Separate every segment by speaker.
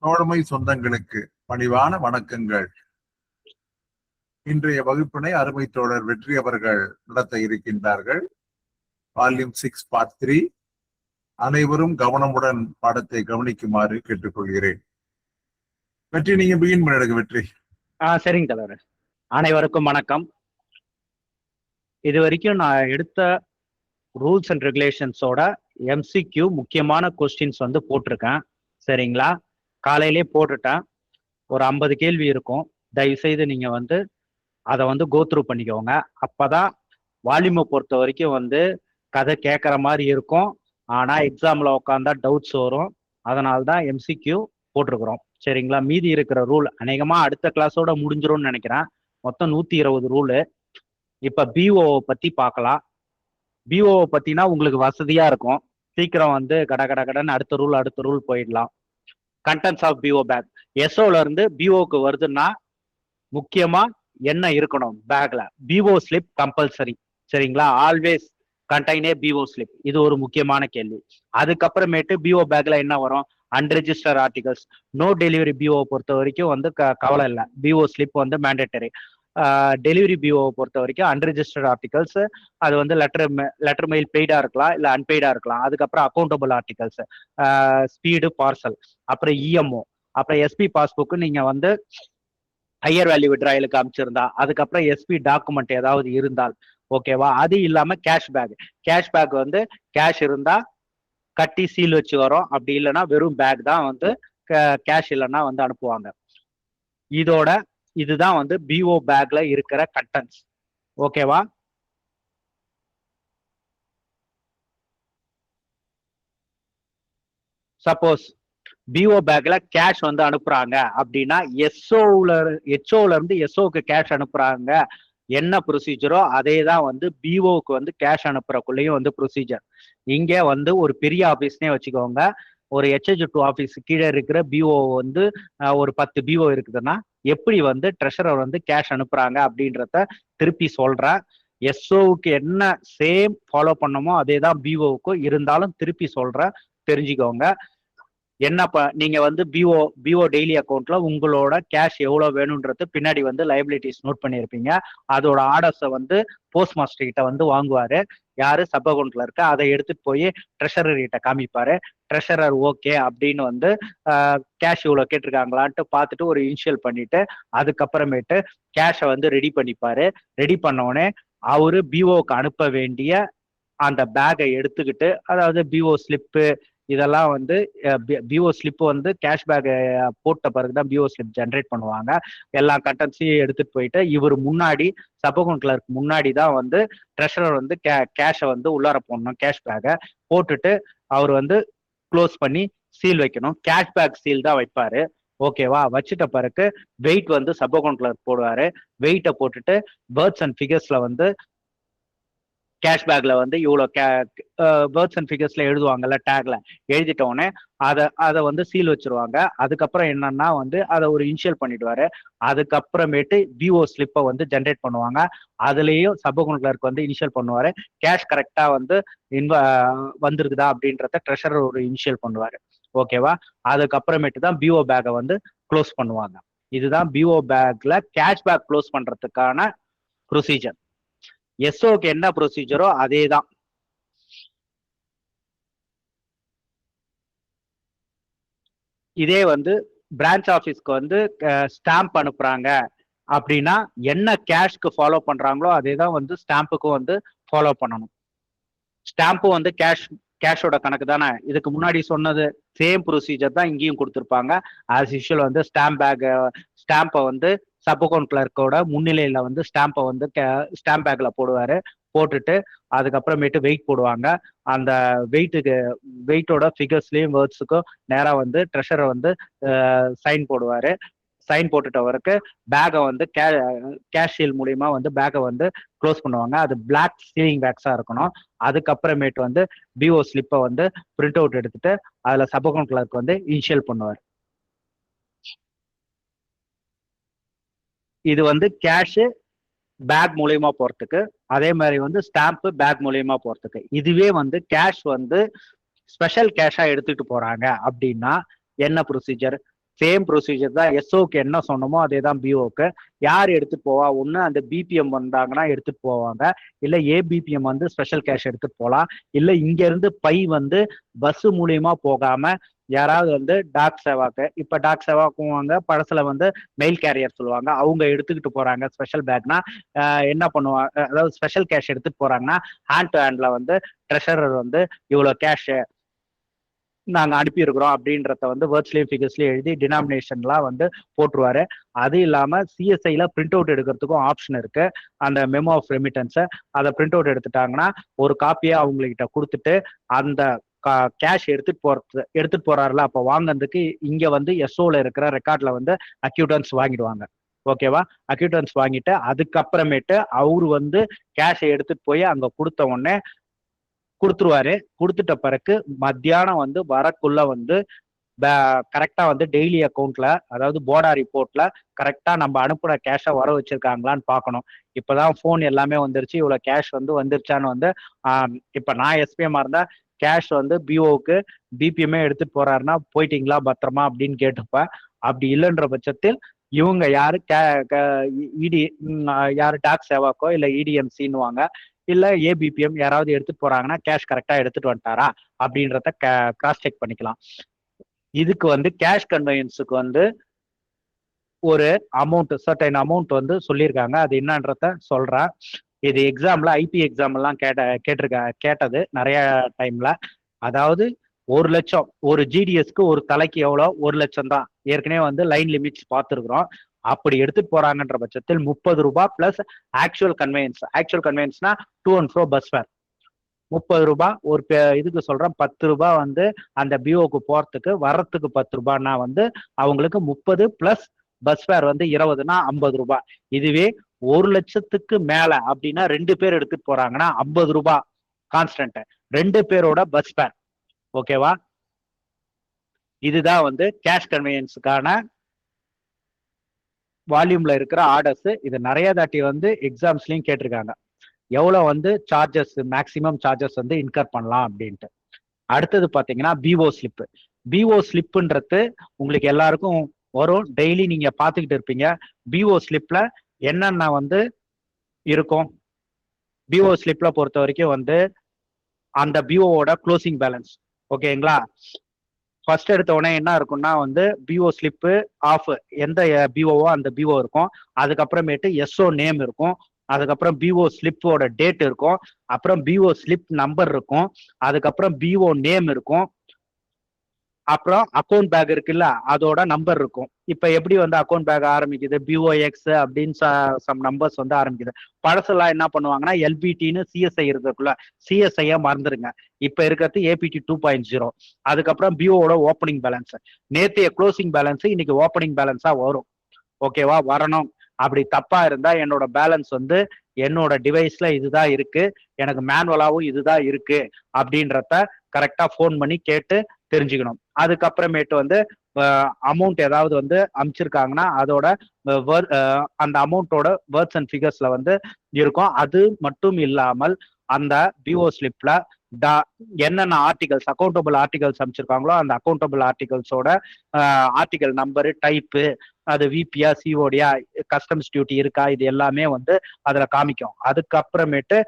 Speaker 1: தோழமை சொந்தங்களுக்கு பணிவான வணக்கங்கள். இன்றைய வகுப்பினை அருமை தோழர் வெற்றி அவர்கள் நடத்த இருக்கின்றார்கள். Volume 6 part 3. அனைவரும் கவனமுடன் பாடத்தை கவனிக்குமாறு கேட்டுக்கொள்கிறேன். வெற்றி, நீங்க பிகின் பண்ணிடுங்க. வெற்றி.
Speaker 2: சரிங்க தலைவர். அனைவருக்கும் வணக்கம். இது வரைக்கும் நான் எடுத்த ரூல்ஸ் அண்ட் ரெகுலேஷன்ஸோட எம்சிக்யூ முக்கியமான கொஸ்டின்ஸ் வந்து போட்டிருக்கேன். சரிங்களா? காலையிலே போட்டுட்டேன். ஒரு 50 கேள்வி இருக்கும். தயவுசெய்து நீங்க வந்து அதை வந்து கோத்ரூ பண்ணிக்கோங்க. அப்பதான் வால்யூமை பொறுத்த வரைக்கும் வந்து கதை கேட்குற மாதிரி இருக்கும். ஆனா எக்ஸாம்ல உட்காந்தா டவுட்ஸ் வரும். அதனால்தான் எம்சிக்யூ போட்டிருக்கிறோம். சரிங்களா? மீதி இருக்கிற ரூல் அநேகமா அடுத்த கிளாஸோட முடிஞ்சிரும்னு நினைக்கிறேன். மொத்தம் 120 ரூலு. இப்ப பிஓ பத்தி பார்க்கலாம். பிஓ பத்தினா உங்களுக்கு வசதியா இருக்கும். சீக்கிரம் வந்து கடன்னு அடுத்த ரூல் போயிடலாம். Contents of PO bag. எஸ்ஓல இருந்து பிஓக்கு வருதுன்னா முக்கியமா என்ன இருக்கணும் பேக்ல? PO slip compulsory. சரிங்களா? Always contain PO slip. இது ஒரு முக்கியமான கேள்வி. அதுக்கப்புறமேட்டு பிஓ பேக்ல என்ன வரும்? Unregister articles. No delivery PO பொறுத்த வரைக்கும் வந்து கவலை இல்லை. பிஓ ஸ்லிப் வந்து மேண்டேட்டரி. டெலிவரி பிஓ பொறுத்த வரைக்கும் அன்ரெஜிஸ்டர்ட் ஆர்டிகல்ஸ் அது வந்து லெட்டர் மெயில் பெய்டா இருக்கலாம், இல்லை அன்பெய்டா இருக்கலாம். அதுக்கப்புறம் அக்கௌண்டபிள் ஆர்டிகல்ஸ், ஸ்பீடு, பார்சல், அப்புறம் இஎம்ஓ, அப்புறம் எஸ்பி பாஸ்புக்கு நீங்க வந்து ஹையர் வேல்யூ விட்ராயலுக்கு அமைச்சிருந்தா, அதுக்கப்புறம் எஸ்பி டாக்குமெண்ட் ஏதாவது இருந்தால், ஓகேவா? அது இல்லாம கேஷ்பேக். கேஷ்பேக் வந்து கேஷ் இருந்தா கட்டி சீல் வச்சு வரும். அப்படி இல்லைன்னா வெறும் பேக் தான் வந்து கேஷ் இல்லைன்னா வந்து அனுப்புவாங்க. இதுதான் வந்து பிஓ பேக்ல இருக்கிற கண்டென்ட்ஸ். ஓகேவா? சப்போஸ் பிஓ பேக்ல கேஷ் வந்து அனுப்புறாங்க அப்படின்னா ஹெச்ஓல இருந்து எஸ்ஓக்கு கேஷ் அனுப்புறாங்க. என்ன ப்ரொசீஜரோ அதே தான் வந்து பிஓக்கு வந்து கேஷ் அனுப்புறக்குள்ளேயும் வந்து ப்ரொசீஜர். இங்க வந்து ஒரு பெரிய ஆபீஸ்னே வச்சுக்கோங்க. ஒரு HH2 ஆஃபீஸ் கீழே இருக்கிற பிஓ வந்து ஒரு 10 பிஓ இருக்குதுன்னா எப்படி வந்து ட்ரெஷரர் வந்து கேஷ் அனுப்புறாங்க அப்படின்றத திருப்பி சொல்றேன். எஸ்ஓவுக்கு என்ன சேம் ஃபாலோ பண்ணமோ அதே தான் பிஓவுக்கும் இருந்தாலும் திருப்பி சொல்றேன், தெரிஞ்சுக்கோங்க. நீங்க வந்து பிஓ டெய்லி அக்கௌண்ட்ல உங்களோட கேஷ் எவ்வளவு வேணும்ன்றது பின்னாடி வந்து லைபிலிட்டிஸ் நோட் பண்ணியிருப்பீங்க. அதோட ஆர்டர்ஸை வந்து போஸ்ட் மாஸ்டர் கிட்ட வந்து வாங்குவாரு. யாரு? சப் அக்கௌண்ட்ல இருக்க. அதை எடுத்துட்டு போய் ட்ரெஷரர் கிட்ட காமிப்பாரு. ட்ரெஷரர் ஓகே அப்படின்னு வந்து கேஷ் இவ்வளவு கேட்டிருக்காங்களான்ட்டு பார்த்துட்டு ஒரு இனிஷியல் பண்ணிட்டு அதுக்கப்புறமேட்டு கேஷை வந்து ரெடி பண்ணிப்பாரு. ரெடி பண்ண அவரு பிஓக்கு அனுப்ப வேண்டிய அந்த பேக்கை எடுத்துக்கிட்டு, அதாவது பிஓ ஸ்லிப்பு இதெல்லாம் வந்து பிஓ ஸ்லிப் வந்து கேஷ்பேக் போட்ட பிறகுதான் பிஓ ஸ்லிப் ஜென்ரேட் பண்ணுவாங்க. எல்லா கண்டென்ட்ஸையும் எடுத்துட்டு போயிட்டு இவர் முன்னாடி சப் அக்கௌண்ட் கிளர்க் முன்னாடி தான் வந்து ட்ரெஷரர் வந்து கேஷை வந்து உள்ளார போடணும். கேஷ்பேக்கை போட்டுட்டு அவர் வந்து க்ளோஸ் பண்ணி சீல் வைக்கணும். கேஷ்பேக் சீல் தான் வைப்பாரு. ஓகேவா? வச்சுட்ட பிறகு வெயிட் வந்து சப் அக்கௌண்ட் கிளர்க் போடுவாரு. வெயிட்டை போட்டுட்டு வேர்ட்ஸ் அண்ட் ஃபிகர்ஸ்ல வந்து கேஷ்பேக்ல வந்து இவ்வளோ வேர்ட்ஸ் அண்ட் ஃபிகர்ஸ்ல எழுதுவாங்கல்ல, டேக்ல எழுதிட்டோடனே அதை வந்து சீல் வச்சிருவாங்க. அதுக்கப்புறம் என்னன்னா வந்து அதை ஒரு இனிஷியல் பண்ணிடுவாரு. அதுக்கப்புறமேட்டு பிஓ ஸ்லிப்பை வந்து ஜென்ரேட் பண்ணுவாங்க. அதுலேயும் சப் அக்கௌண்ட் கிளர்க் வந்து இனிஷியல் பண்ணுவாரு. கேஷ் கரெக்டா வந்து வந்துருக்குதா அப்படின்றத ட்ரெஷரர் ஒரு இனிஷியல் பண்ணுவாரு. ஓகேவா? அதுக்கப்புறமேட்டு தான் பிஓ பேக்கை வந்து க்ளோஸ் பண்ணுவாங்க. இதுதான் பிஓ பேக்ல கேஷ்பேக் க்ளோஸ் பண்றதுக்கான ப்ரொசீஜர். எஸ்ஓக்கு என்ன ப்ரொசீஜரோ அதே தான். இதே வந்து பிரான்ச் ஆஃபீஸ்க்கு வந்து ஸ்டாம்ப் அனுப்புறாங்க அப்படின்னா என்ன கேஷ்க்கு ஃபாலோ பண்றாங்களோ அதே தான் வந்து ஸ்டாம்புக்கும் வந்து ஃபாலோ பண்ணணும். ஸ்டாம்பும் வந்து கேஷோட கணக்கு தானே. இதுக்கு முன்னாடி சொன்னது சேம் ப்ரொசீஜர் தான் இங்கேயும் கொடுத்துருப்பாங்க. ஆஸ் யூஷுவல் வந்து ஸ்டாம்பை வந்து சப் அக்கௌண்ட் கிளர்க்கோட முன்னிலையில வந்து ஸ்டாம்பை வந்து ஸ்டாம்ப் பேக்ல போடுவாரு. போட்டுட்டு அதுக்கப்புறமேட்டு வெயிட் போடுவாங்க. அந்த வெயிட்டோட ஃபிகர்ஸ்லயும் வேர்ட்ஸுக்கும் நேராக வந்து ட்ரெஷரர் வந்து சைன் போடுவாரு. சைன் போட்டுட்டவருக்கு பேக்கை வந்து கேஷ் சீல் மூலியமா வந்து பேக்கை வந்து க்ளோஸ் பண்ணுவாங்க. அது பிளாக் சீலிங் பேக்ஸா இருக்கணும். அதுக்கப்புறமேட்டு வந்து பிஓ ஸ்லிப்பை வந்து பிரிண்ட் அவுட் எடுத்துட்டு அதுல சப் அக்கௌண்ட் கிளர்க் வந்து இனிஷியல் பண்ணுவார். இது வந்து கேஷ் பேக் மூலியமா போறதுக்கு, அதே மாதிரி வந்து ஸ்டாம்ப் பேக் மூலியமா போறதுக்கு. இதுவே வந்து கேஷ் வந்து ஸ்பெஷல் கேஷா எடுத்துட்டு போறாங்க அப்படின்னா என்ன ப்ரொசீஜர்? சேம் ப்ரொசீஜர் தான். எஸ்ஓக்கு என்ன சொன்னமோ அதே தான் பிஓக்கு. யார் எடுத்துட்டு போவா? ஒன்று அந்த பிபிஎம் வந்தாங்கன்னா எடுத்துட்டு போவாங்க, இல்லை ஏபிபிஎம் வந்து ஸ்பெஷல் கேஷ் எடுத்துட்டு போகலாம், இல்லை இங்க இருந்து பை வந்து பஸ் மூலியமா போகாம யாராவது வந்து டாக் சேவாக்கு, இப்ப டாக் சேவாக்குவாங்க, படத்துல வந்து மெயில் கேரியர் சொல்லுவாங்க, அவங்க எடுத்துக்கிட்டு போறாங்க ஸ்பெஷல் பேக்னா என்ன பண்ணுவாங்க, அதாவது ஸ்பெஷல் கேஷ் எடுத்துட்டு போறாங்கன்னா ஹேண்ட் டு ஹேண்ட்ல வந்து ட்ரெஷரர் வந்து இவ்வளவு கேஷ் நாங்க அனுப்பியிருக்கிறோம் அப்படின்றத வந்து வேர்ட்ஸ்லயும் ஃபிகர்ஸ்லயும் எழுதி டினாமினேஷன்லாம் வந்து போட்டுருவாரு. அது இல்லாம சிஎஸ்ஐல பிரிண்ட் அவுட் எடுக்கிறதுக்கும் ஆப்ஷன் இருக்கு. அந்த மெமோ ஆஃப் ரெமிட்டன்ஸை அதை பிரிண்ட் அவுட் எடுத்துட்டாங்கன்னா ஒரு காப்பியை அவங்ககிட்ட கொடுத்துட்டு அந்த கேஷ் எடுத்துட்டு போறாருல, அப்போ வாங்கினதுக்கு இங்க வந்து எஸ்ஓல இருக்கிற ரெக்கார்ட்ல வந்து அக்யூட்டன்ஸ் வாங்கிடுவாங்க. ஓகேவா? அக்யூட்டன்ஸ் வாங்கிட்டு அதுக்கப்புறமேட்டு அவரு வந்து கேஷை எடுத்துட்டு போய் அங்க கொடுத்த உடனே கொடுத்துருவாரு. கொடுத்துட்ட பிறகு மத்தியானம் வந்து வரக்குள்ள வந்து கரெக்டா வந்து டெய்லி அக்கௌண்ட்ல, அதாவது போர்டா ரிப்போர்ட்ல கரெக்டா நம்ம அனுப்புற கேஷை வர வச்சிருக்காங்களான்னு பார்க்கணும். இப்பதான் போன் எல்லாமே வந்துருச்சு, இவ்வளவு கேஷ் வந்து வந்துருச்சான்னு வந்து இப்ப நான் எஸ்பிஎம்மா இருந்தா கேஷ் வந்து பிஓக்கு பிபிஎம்ஏ எடுத்துட்டு போறாருன்னா போயிட்டீங்களா பத்திரமா அப்படின்னு கேட்டுப்பேன். அப்படி இல்லைன்ற பட்சத்தில் இவங்க யாரு இடி யாரு டாக்ஸ் சேவாக்கோ இல்ல இடிஎம்சின்னுவாங்க, இல்ல ஏபிபிஎம் யாராவது எடுத்துட்டு போறாங்கன்னா கேஷ் கரெக்டா எடுத்துட்டு வந்துட்டாரா அப்படின்றத கிராஸ் செக் பண்ணிக்கலாம். இதுக்கு வந்து கேஷ் கன்வெயன்ஸுக்கு வந்து ஒரு அமௌண்ட், சர்டைன் அமௌண்ட் வந்து சொல்லியிருக்காங்க. அது என்னன்றத சொல்றேன். இது எக்ஸாம்ல ஐபி எக்ஸாம் எல்லாம் கேட்டது நிறைய டைம்ல. அதாவது 1 லட்சம் ஒரு ஜிடிஎஸ்க்கு ஒரு தலைக்கு எவ்வளோ? 1 லட்சம் தான். ஏற்கனவே வந்து லைன் லிமிட்ஸ் பார்த்துருக்குறோம். அப்படி எடுத்துட்டு போறாங்கன்ற பட்சத்தில் 30 ரூபாய் பிளஸ் ஆக்சுவல் கன்வெயன்ஸ். ஆக்சுவல் கன்வெயன்ஸ்னா to and fro bus fare 30 ரூபாய். ஒரு இதுக்கு சொல்றேன் 10 ரூபாய் வந்து அந்த பிஓக்கு போறதுக்கு, வர்றதுக்கு 10 ரூபாய்னா வந்து அவங்களுக்கு 30 பிளஸ் பஸ் ஃபேர் வந்து 20னா 50 ரூபாய். இதுவே 1 லட்சத்துக்கு மேல அப்படின்னா 2 பேர் எடுத்துட்டு போறாங்கன்னா 50 ரூபாய் கான்ஸ்டன்ட், 2 பேரோட பஸ் ஃபேர். ஓகேவா? இதுதான் வந்து கேஷ் கன்வெயன்ஸுக்கான வால்யூம்ல இருக்கிற ஆர்டர்ஸ். இது நிறைய தாட்டி வந்து எக்ஸாம்ஸ்லயும் கேட்டிருக்காங்க, எவ்வளவு வந்து சார்ஜஸ், மேக்சிமம் சார்ஜஸ் வந்து இன்கர் பண்ணலாம் அப்படின்ட்டு. அடுத்தது பாத்தீங்கன்னா பிஓ ஸ்லிப். பிஓ ஸ்லிப்ன்றது உங்களுக்கு எல்லாருக்கும் வரும், டெய்லி நீங்க பாத்துக்கிட்டு இருப்பீங்க. பிஓ ஸ்லிப்ல என்னென்ன வந்து இருக்கும்? பிஓ ஸ்லிப்ல பொறுத்த வரைக்கும் வந்து அந்த பிஓவோட க்ளோசிங் பேலன்ஸ். ஓகேங்களா? ஃபர்ஸ்ட் எடுத்த உடனே என்ன இருக்கும்னா வந்து பிஓ ஸ்லிப்பு ஆஃப், எந்த பிஓவோ அந்த பிஓ இருக்கும். அதுக்கப்புறமேட்டு எஸ்ஓ நேம் இருக்கும். அதுக்கப்புறம் பிஓ ஸ்லிப்போட டேட் இருக்கும். அப்புறம் பிஓ ஸ்லிப் நம்பர் இருக்கும். அதுக்கப்புறம் பிஓ நேம் இருக்கும். அப்புறம் அக்கௌண்ட் பேக் இருக்குல்ல, அதோட நம்பர் இருக்கும். இப்ப எப்படி வந்து அக்கௌண்ட் பேக் ஆரம்பிக்குது? பிஓஎக்ஸ் அப்படின்னு சம் நம்பர்ஸ் வந்து ஆரம்பிக்குது. பழசெல்லாம் என்ன பண்ணுவாங்கன்னா எல்பிடின்னு சிஎஸ்ஐ இருக்குல்ல, சிஎஸ்ஐயா மறந்துருங்க. இப்ப இருக்கிறது ஏபிடி 2.0. அதுக்கப்புறம் பிஓட ஓப்பனிங் பேலன்ஸ், நேத்தைய க்ளோசிங் பேலன்ஸ் இன்னைக்கு ஓப்பனிங் பேலன்ஸா வரும். ஓகேவா? வரணும். அப்படி தப்பா இருந்தா என்னோட பேலன்ஸ் வந்து என்னோட டிவைஸ்ல இதுதான் இருக்கு, எனக்கு மேனுவலாவும் இதுதான் இருக்கு அப்படின்றத கரெக்டா போன் பண்ணி கேட்டு தெரிஞ்சுக்கணும். அதுக்கப்புறமேட்டு வந்து அமௌண்ட் ஏதாவது வந்து அனுப்பிச்சிருக்காங்கன்னா அதோட அந்த அமௌண்ட்டோட வேர்ட்ஸ் அண்ட் ஃபிகர்ஸ்ல வந்து இருக்கும். அது மட்டும் இல்லாமல் அந்த பிஓ ஸ்லிப்ல என்னென்ன ஆர்டிகல்ஸ், அக்கௌண்டபிள் ஆர்டிகல்ஸ் அமைச்சிருக்காங்களோ அந்த அக்கௌண்டபிள் ஆர்டிகல்ஸோட ஆர்டிகல் நம்பரு, டைப்பு, அது விபியா சிஓடியா, கஸ்டம்ஸ் டியூட்டி இருக்கா, இது எல்லாமே வந்து அதுல காமிக்கும். அதுக்கப்புறமேட்டு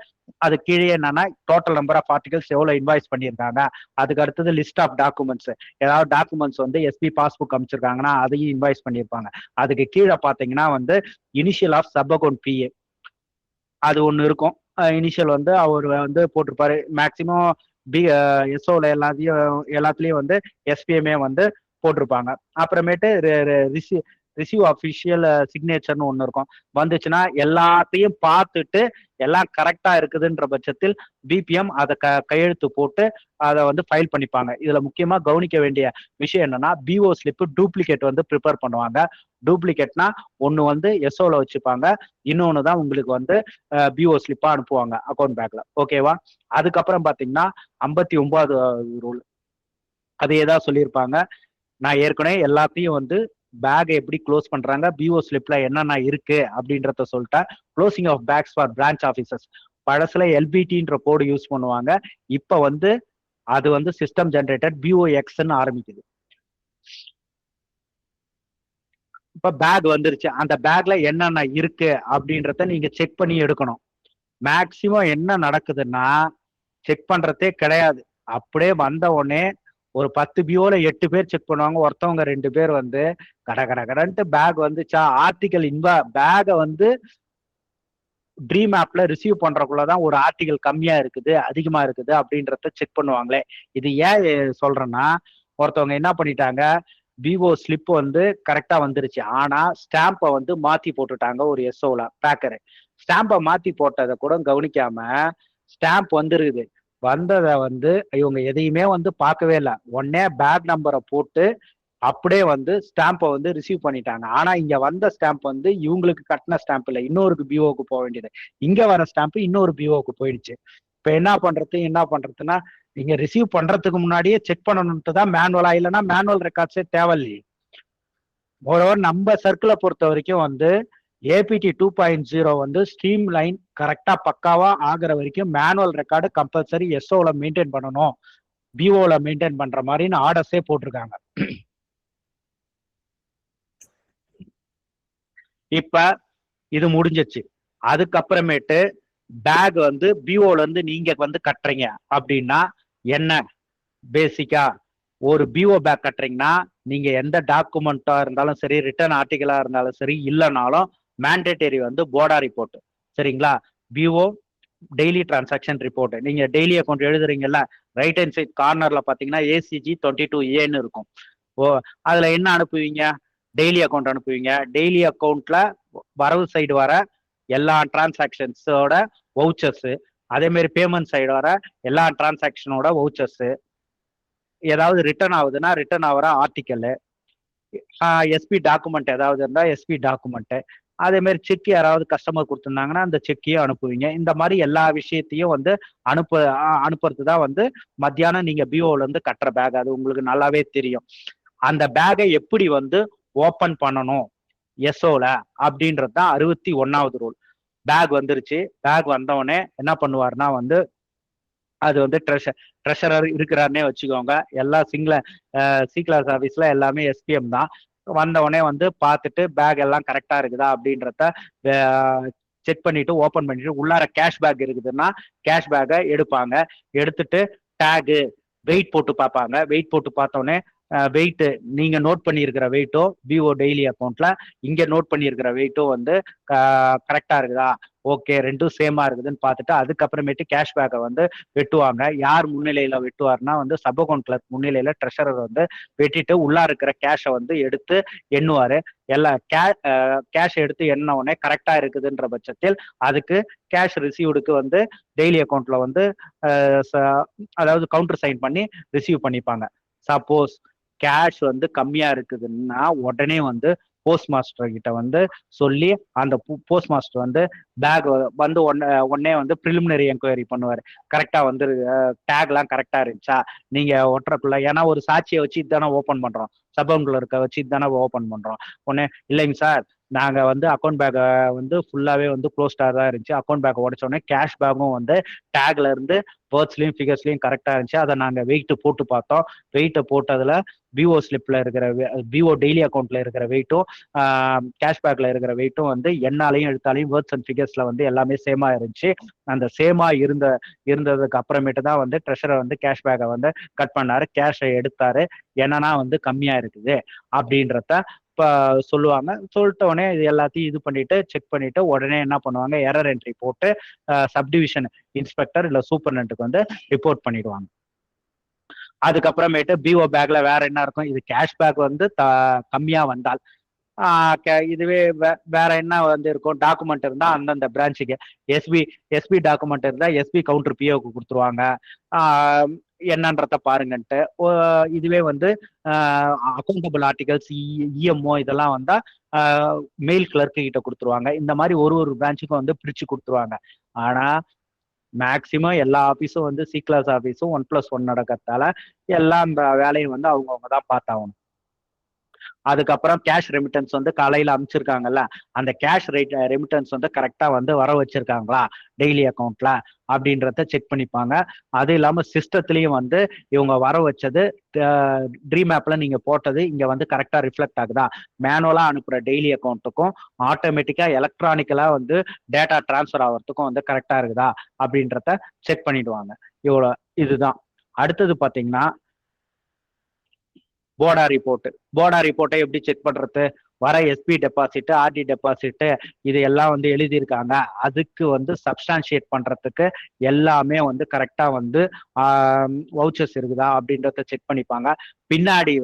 Speaker 2: அது கீழே என்னன்னா டோட்டல் நம்பர் ஆஃப் ஆர்டிகல்ஸ் எவ்வளவு இன்வாய்ஸ் பண்ணியிருக்காங்க. அதுக்கு அடுத்தது லிஸ்ட் ஆஃப் டாக்குமெண்ட்ஸ், ஏதாவது டாக்குமெண்ட்ஸ் வந்து எஸ்பி பாஸ்புக் அமைச்சிருக்காங்கன்னா அதையும் இன்வாய்ஸ் பண்ணியிருப்பாங்க. அதுக்கு கீழே பாத்தீங்கன்னா வந்து initial of sub account PA அது ஒன்று இருக்கும். இனிஷியல் வந்து அவர் வந்து போட்டிருப்பாரு. மேக்சிமம் எஸ்ஓல எல்லாத்துலயும் வந்து எஸ்பிஎம்ஏ வந்து போட்டிருப்பாங்க. அப்புறமேட்டு ரிசீவ் அஃபிஷியல் சிக்னேச்சர்னு ஒன்று இருக்கும். வந்துச்சுன்னா எல்லாத்தையும் பார்த்துட்டு எல்லாம் கரெக்டா இருக்குதுன்ற பட்சத்தில் பிபிஎம் அதை கையெழுத்து போட்டு அதை வந்து ஃபைல் பண்ணிப்பாங்க. இதுல முக்கியமா கவனிக்க வேண்டிய விஷயம் என்னன்னா பிஓ ஸ்லிப் டூப்ளிகேட் வந்து ப்ரிப்பேர் பண்ணுவாங்க. டூப்ளிகேட்னா ஒன்னு வந்து எஸ்ஓல வச்சுப்பாங்க, இன்னொன்னு தான் உங்களுக்கு வந்து பிஓ ஸ்லிப்பா அனுப்புவாங்க அக்கௌண்ட் பேக்ல. ஓகேவா? அதுக்கப்புறம் பாத்தீங்கன்னா 59வது ரூல் அதையே தான் சொல்லியிருப்பாங்க. நான் ஏற்கனவே எல்லாத்தையும் வந்து பேக்கை எப்படி க்ளோஸ் பண்றாங்க, பிஓ ஸ்லிப்ல என்னென்ன இருக்கு அப்படின்றத சொல்லிட்டேன். Closing of bags for branch officers. பழசுல எல்பிடின்ற கோடு யூஸ் பண்ணுவாங்க. இப்ப வந்து அது வந்து சிஸ்டம் ஜென்ரேட்டட் பிஓஎக்ஸ்ன்னு ஆரம்பிக்குது. இப்ப பேக் வந்துருச்சு, அந்த பேக்ல என்னென்ன இருக்கு அப்படின்றத நீங்க செக் பண்ணி எடுக்கணும். மேக்சிமம் என்ன நடக்குதுன்னா செக் பண்றதே கிடையாது. அப்படியே வந்த உடனே ஒரு 10 பிஓல 8 பேர் செக் பண்ணுவாங்க. ஒருத்தவங்க 2 பேர் வந்து கட கட கடன்ட்டு பேக் வந்துச்சா ஆர்டிகல் பேக வந்து ட்ரீம் ஆப்ல ரிசீவ் பண்றதுக்குள்ளதான் ஒரு ஆர்டிகல் கம்மியா இருக்குது அதிகமா இருக்குது அப்படின்றத செக் பண்ணுவாங்களே. இது ஏன் சொல்றேன்னா, ஒருத்தவங்க என்ன பண்ணிட்டாங்க, விவோ ஸ்லிப் வந்து கரெக்டா வந்துருச்சு. ஆனா ஸ்டாம்பை வந்து மாத்தி போட்டுட்டாங்க ஒரு எஸ்ஓல பேக்கரு. ஸ்டாம்பை மாத்தி போட்டதை கூட கவனிக்காம ஸ்டாம்ப் வந்துருக்குது. வந்ததை வந்து இவங்க எதையுமே வந்து பார்க்கவே இல்லை. உடனே பேக் நம்பரை போட்டு அப்படியே வந்து ஸ்டாம்பை வந்து ரிசீவ் பண்ணிட்டாங்க. ஆனா இங்க வந்த ஸ்டாம்ப் வந்து இவங்களுக்கு கட்டின ஸ்டாம்ப் இல்லை, இன்னொரு பிஓக்கு போக வேண்டியது. இங்க வர ஸ்டாம்ப் இன்னொரு பிஓக்கு போயிடுச்சு. இப்ப என்ன பண்றதுன்னா, நீங்க ரிசீவ் பண்றதுக்கு முன்னாடியே செக் பண்ணணும்ட்டு தான் மேனுவலா, இல்லைன்னா மேனுவல் ரெக்கார்ட்ஸே தேவையில்லையே. ஓரளவு நம்ம சர்க்கிளை பொறுத்த வரைக்கும் வந்து ஏபிடி 2.0 வந்து ஸ்ட்ரீம் லைன் கரெக்டா பக்காவா ஆகிற வரைக்கும் மேனுவல் ரெக்கார்டு கம்பல்சரி எஸ்ஓல மெயின்டைன் பண்ணணும், பிஓல மெயின்டைன் பண்ற மாதிரின்னு ஆர்டர்ஸே போட்டிருக்காங்க. இப்ப இது முடிஞ்சிச்சு. அதுக்கப்புறமேட்டு பேக் வந்து பிஓல இருந்து நீங்க வந்து கட்டுறீங்க அப்படின்னா என்ன, பேசிக்கா ஒரு பிஓ பேக் கட்டுறீங்கன்னா நீங்க எந்த டாக்குமெண்டா இருந்தாலும் சரி, ரிட்டர்ன் ஆர்டிகலா இருந்தாலும் சரி, இல்லைனாலும் மேண்டேட்டரி வந்து போர்டா ரிப்போர்ட். சரிங்களா? PO daily transaction report. நீங்க டெய்லி அக்கௌண்ட் எழுதுறீங்கல்ல, ரைட் ஹேண்ட் சைட் கார்னர்ல பாத்தீங்கன்னா ஏசிஜி 22A இருக்கும். ஓ, அதுல என்ன அனுப்புவீங்க? டெய்லி அக்கௌண்ட் அனுப்புவீங்க. டெய்லி அக்கௌண்ட்ல வரவு சைடு வர எல்லா டிரான்சாக்ஷன்ஸோட வவுச்சர்ஸ், அதே மாதிரி பேமெண்ட் சைடு வர எல்லா டிரான்சாக்ஷனோட வவுச்சர்ஸ், ஏதாவது ரிட்டர்ன் ஆகுதுன்னா ரிட்டர்ன் ஆகிற ஆர்டிக்கல், எஸ்பி டாக்குமெண்ட் ஏதாவது இருந்தா எஸ்பி டாக்குமெண்ட், அதே மாதிரி செக் யாராவது கஸ்டமர் கொடுத்துருந்தாங்கன்னா அந்த செக்கையும் அனுப்புவீங்க. இந்த மாதிரி எல்லா விஷயத்தையும் வந்து அனுப்புறது தான் வந்து மத்தியானம் நீங்க பிஓல இருந்து கட்டுற பேக். அது உங்களுக்கு நல்லாவே தெரியும். அந்த பேக்கை எப்படி வந்து ஓபன் பண்ணணும் எஸ்ஓல அப்படின்றது தான் 61வது ரூல். பேக் வந்துருச்சு. பேக் வந்தவொடனே என்ன பண்ணுவாருன்னா வந்து அது வந்து ட்ரெஷரர் இருக்கிறாருன்னே வச்சுக்கோங்க. எல்லா சி கிளாஸ் ஆஃபீஸ்ல எல்லாமே எஸ்பிஎம் தான். வந்தவொடனே வந்து பார்த்துட்டு பேக் எல்லாம் கரெக்டா இருக்குதா அப்படின்றத செக் பண்ணிட்டு ஓப்பன் பண்ணிட்டு உள்ளார கேஷ் பேக் இருக்குதுன்னா கேஷ் பேக்கை எடுப்பாங்க. எடுத்துட்டு டேகு வெயிட் போட்டு பார்ப்பாங்க. வெயிட் போட்டு பார்த்தோன்னே வெயிட் நீங்க நோட் பண்ணியிருக்கிற வெயிட்டோ பிஓ டெய்லி அக்கௌண்ட்ல இங்க நோட் பண்ணியிருக்கிற வெயிட்டோ வந்து கரெக்டா இருக்குதா, ஓகே ரெண்டும் சேமா இருக்குதுன்னு பார்த்துட்டு அதுக்கப்புறமேட்டு கேஷ்பேக்கை வந்து வெட்டுவாங்க. யார் முன்னிலையில வெட்டுவார்னா வந்து சப் அக்கௌண்ட் கிளர்க் முன்னிலையில ட்ரெஷரர் வந்து வெட்டிட்டு உள்ளா இருக்கிற கேஷை வந்து எடுத்து எண்ணுவாரு. எல்லா கேஷ் எடுத்து எண்ண உடனே கரெக்டா இருக்குதுன்ற பட்சத்தில் அதுக்கு கேஷ் ரிசீவ்டுக்கு வந்து டெய்லி அக்கௌண்ட்ல வந்து அதாவது கவுண்டர் சைன் பண்ணி ரிசீவ் பண்ணிப்பாங்க. சப்போஸ் கேஷ் வந்து கம்மியா இருக்குதுன்னா உடனே வந்து போஸ்ட் மாஸ்டர் கிட்ட வந்து சொல்லி அந்த போஸ்ட் மாஸ்டர் வந்து பேக் வந்து உடனே வந்து ப்ரிலிமினரி என்கொயரி பண்ணுவாரு. கரெக்டா வந்து டேக்லாம் கரெக்டா இருந்துச்சா நீங்க ஒட்டுறக்குள்ள, ஏன்னா ஒரு சாட்சியை வச்சு இதுதானே ஓப்பன் பண்றோம், சபவுண்ட்ல இருக்க வச்சு இதுதானே ஓப்பன் பண்றோம். உடனே இல்லைங்க சார், நாங்க வந்து அக்கௌண்ட் பேக்கை வந்து ஃபுல்லாவே வந்து க்ளோஸ்டா தான் இருந்துச்சு, அக்கௌண்ட் பேக் உடச்ச உடனே கேஷ் பேக்கும் வந்து டேக்ல இருந்து வேர்ட்ஸ்லயும் ஃபிகர்ஸ்லயும் கரெக்டா இருந்துச்சு. அதை நாங்க வெயிட் போட்டு பார்த்தோம். வெயிட்டை போட்டதுல பிஓ ஸ்லிப்ல இருக்கிற பிஓ டெய்லி அக்கௌண்ட்ல இருக்கிற வெயிட்டும் கேஷ்பேக்ல இருக்கிற வெயிட்டும் வந்து என்னாலையும் எழுத்தாலையும் வேர்ட்ஸ் அண்ட் ஃபிகர்ஸ்ல வந்து எல்லாமே சேமா இருந்துச்சு. அந்த சேமா இருந்ததுக்கு அப்புறமேட்டு தான் வந்து ட்ரெஷரர் வந்து கேஷ்பேக்கை வந்து கட் பண்ணாரு, கேஷை எடுத்தாரு. என்னன்னா வந்து கம்மியா இருக்குது அப்படின்றத இப்ப சொல்லுவாங்க. சொல்லிட்ட உடனே இது எல்லாத்தையும் இது பண்ணிட்டு செக் பண்ணிட்டு உடனே என்ன பண்ணுவாங்க, எரர் என்ட்ரி போட்டு சப்டிவிஷன் இன்ஸ்பெக்டர் இல்ல சூப்பர்டென்ட்டுக்கு வந்து ரிப்போர்ட் பண்ணிடுவாங்க. அதுக்கப்புறமேட்டு பிஓ பேக்ல வேற என்ன இருக்கும், இது கேஷ்பேக் வந்து கம்மியா வந்தால் இதுவே வேற என்ன வந்து இருக்கும், டாக்குமெண்ட் இருந்தா அந்தந்த பிரான்ச்சுக்கு எஸ்பி டாக்குமெண்ட் இருந்தா எஸ்பி கவுண்டர் பிஓக்கு கொடுத்துருவாங்க. என்னன்றத பாருங்கன்ட்டு. இதுவே வந்து அக்கௌண்டபிள் ஆர்டிகல்ஸ் இஎம்ஓ இதெல்லாம் வந்தா மெயில் கிளர்க்கு கிட்ட கொடுத்துருவாங்க. இந்த மாதிரி ஒரு பிரான்ச்சுக்கும் வந்து பிரிச்சு கொடுத்துருவாங்க. ஆனா மேக்சிமம் எல்லா ஆஃபீஸும் வந்து சி கிளாஸ் ஆஃபீஸும் 1+1 நடக்கிறதால எல்லாம் அந்த வேலையை வந்து அவங்கவுங்க தான் பார்த்தாகணும். அதுக்கப்புறம் கேஷ் ரெமிட்டன்ஸ் வந்து காலையில அனுப்பிச்சிருக்காங்கல்ல, அந்த கேஷ் ரெமிட்டன்ஸ் வந்து கரெக்டா வந்து வர வச்சிருக்காங்களா டெய்லி அக்கௌண்ட்ல அப்படின்றத செக் பண்ணிப்பாங்க. அது இல்லாம சிஸ்டத்துலயும் வந்து இவங்க வர வச்சது ட்ரீம் ஆப்ல நீங்க போட்டது இங்க வந்து கரெக்டா ரிஃப்ளெக்ட் ஆகுதா, மேனுவலா அனுப்புற டெய்லி அக்கௌண்ட்டுக்கும் ஆட்டோமேட்டிக்கா எலக்ட்ரானிக்கலா வந்து டேட்டா டிரான்ஸ்ஃபர் ஆகிறதுக்கும் வந்து கரெக்டா இருக்குதா அப்படின்றத செக் பண்ணிடுவாங்க. இவ்வளோ இதுதான். அடுத்தது பாத்தீங்கன்னா போடா ரிப்போர்ட். போடா ரிப்போர்ட்டை எப்படி செக் பண்றது? வர எஸ்பி டெபாசிட், ஆர்டி டெபாசிட் இது எல்லாம் வந்து எழுதியிருக்காங்க. அதுக்கு வந்து சப்ஸ்டான்ஷியேட் பண்றதுக்கு எல்லாமே வந்து கரெக்டா வந்து வவுச்சர்ஸ் இருக்குதா அப்படின்றத செக் பண்ணிப்பாங்க. பின்னாடி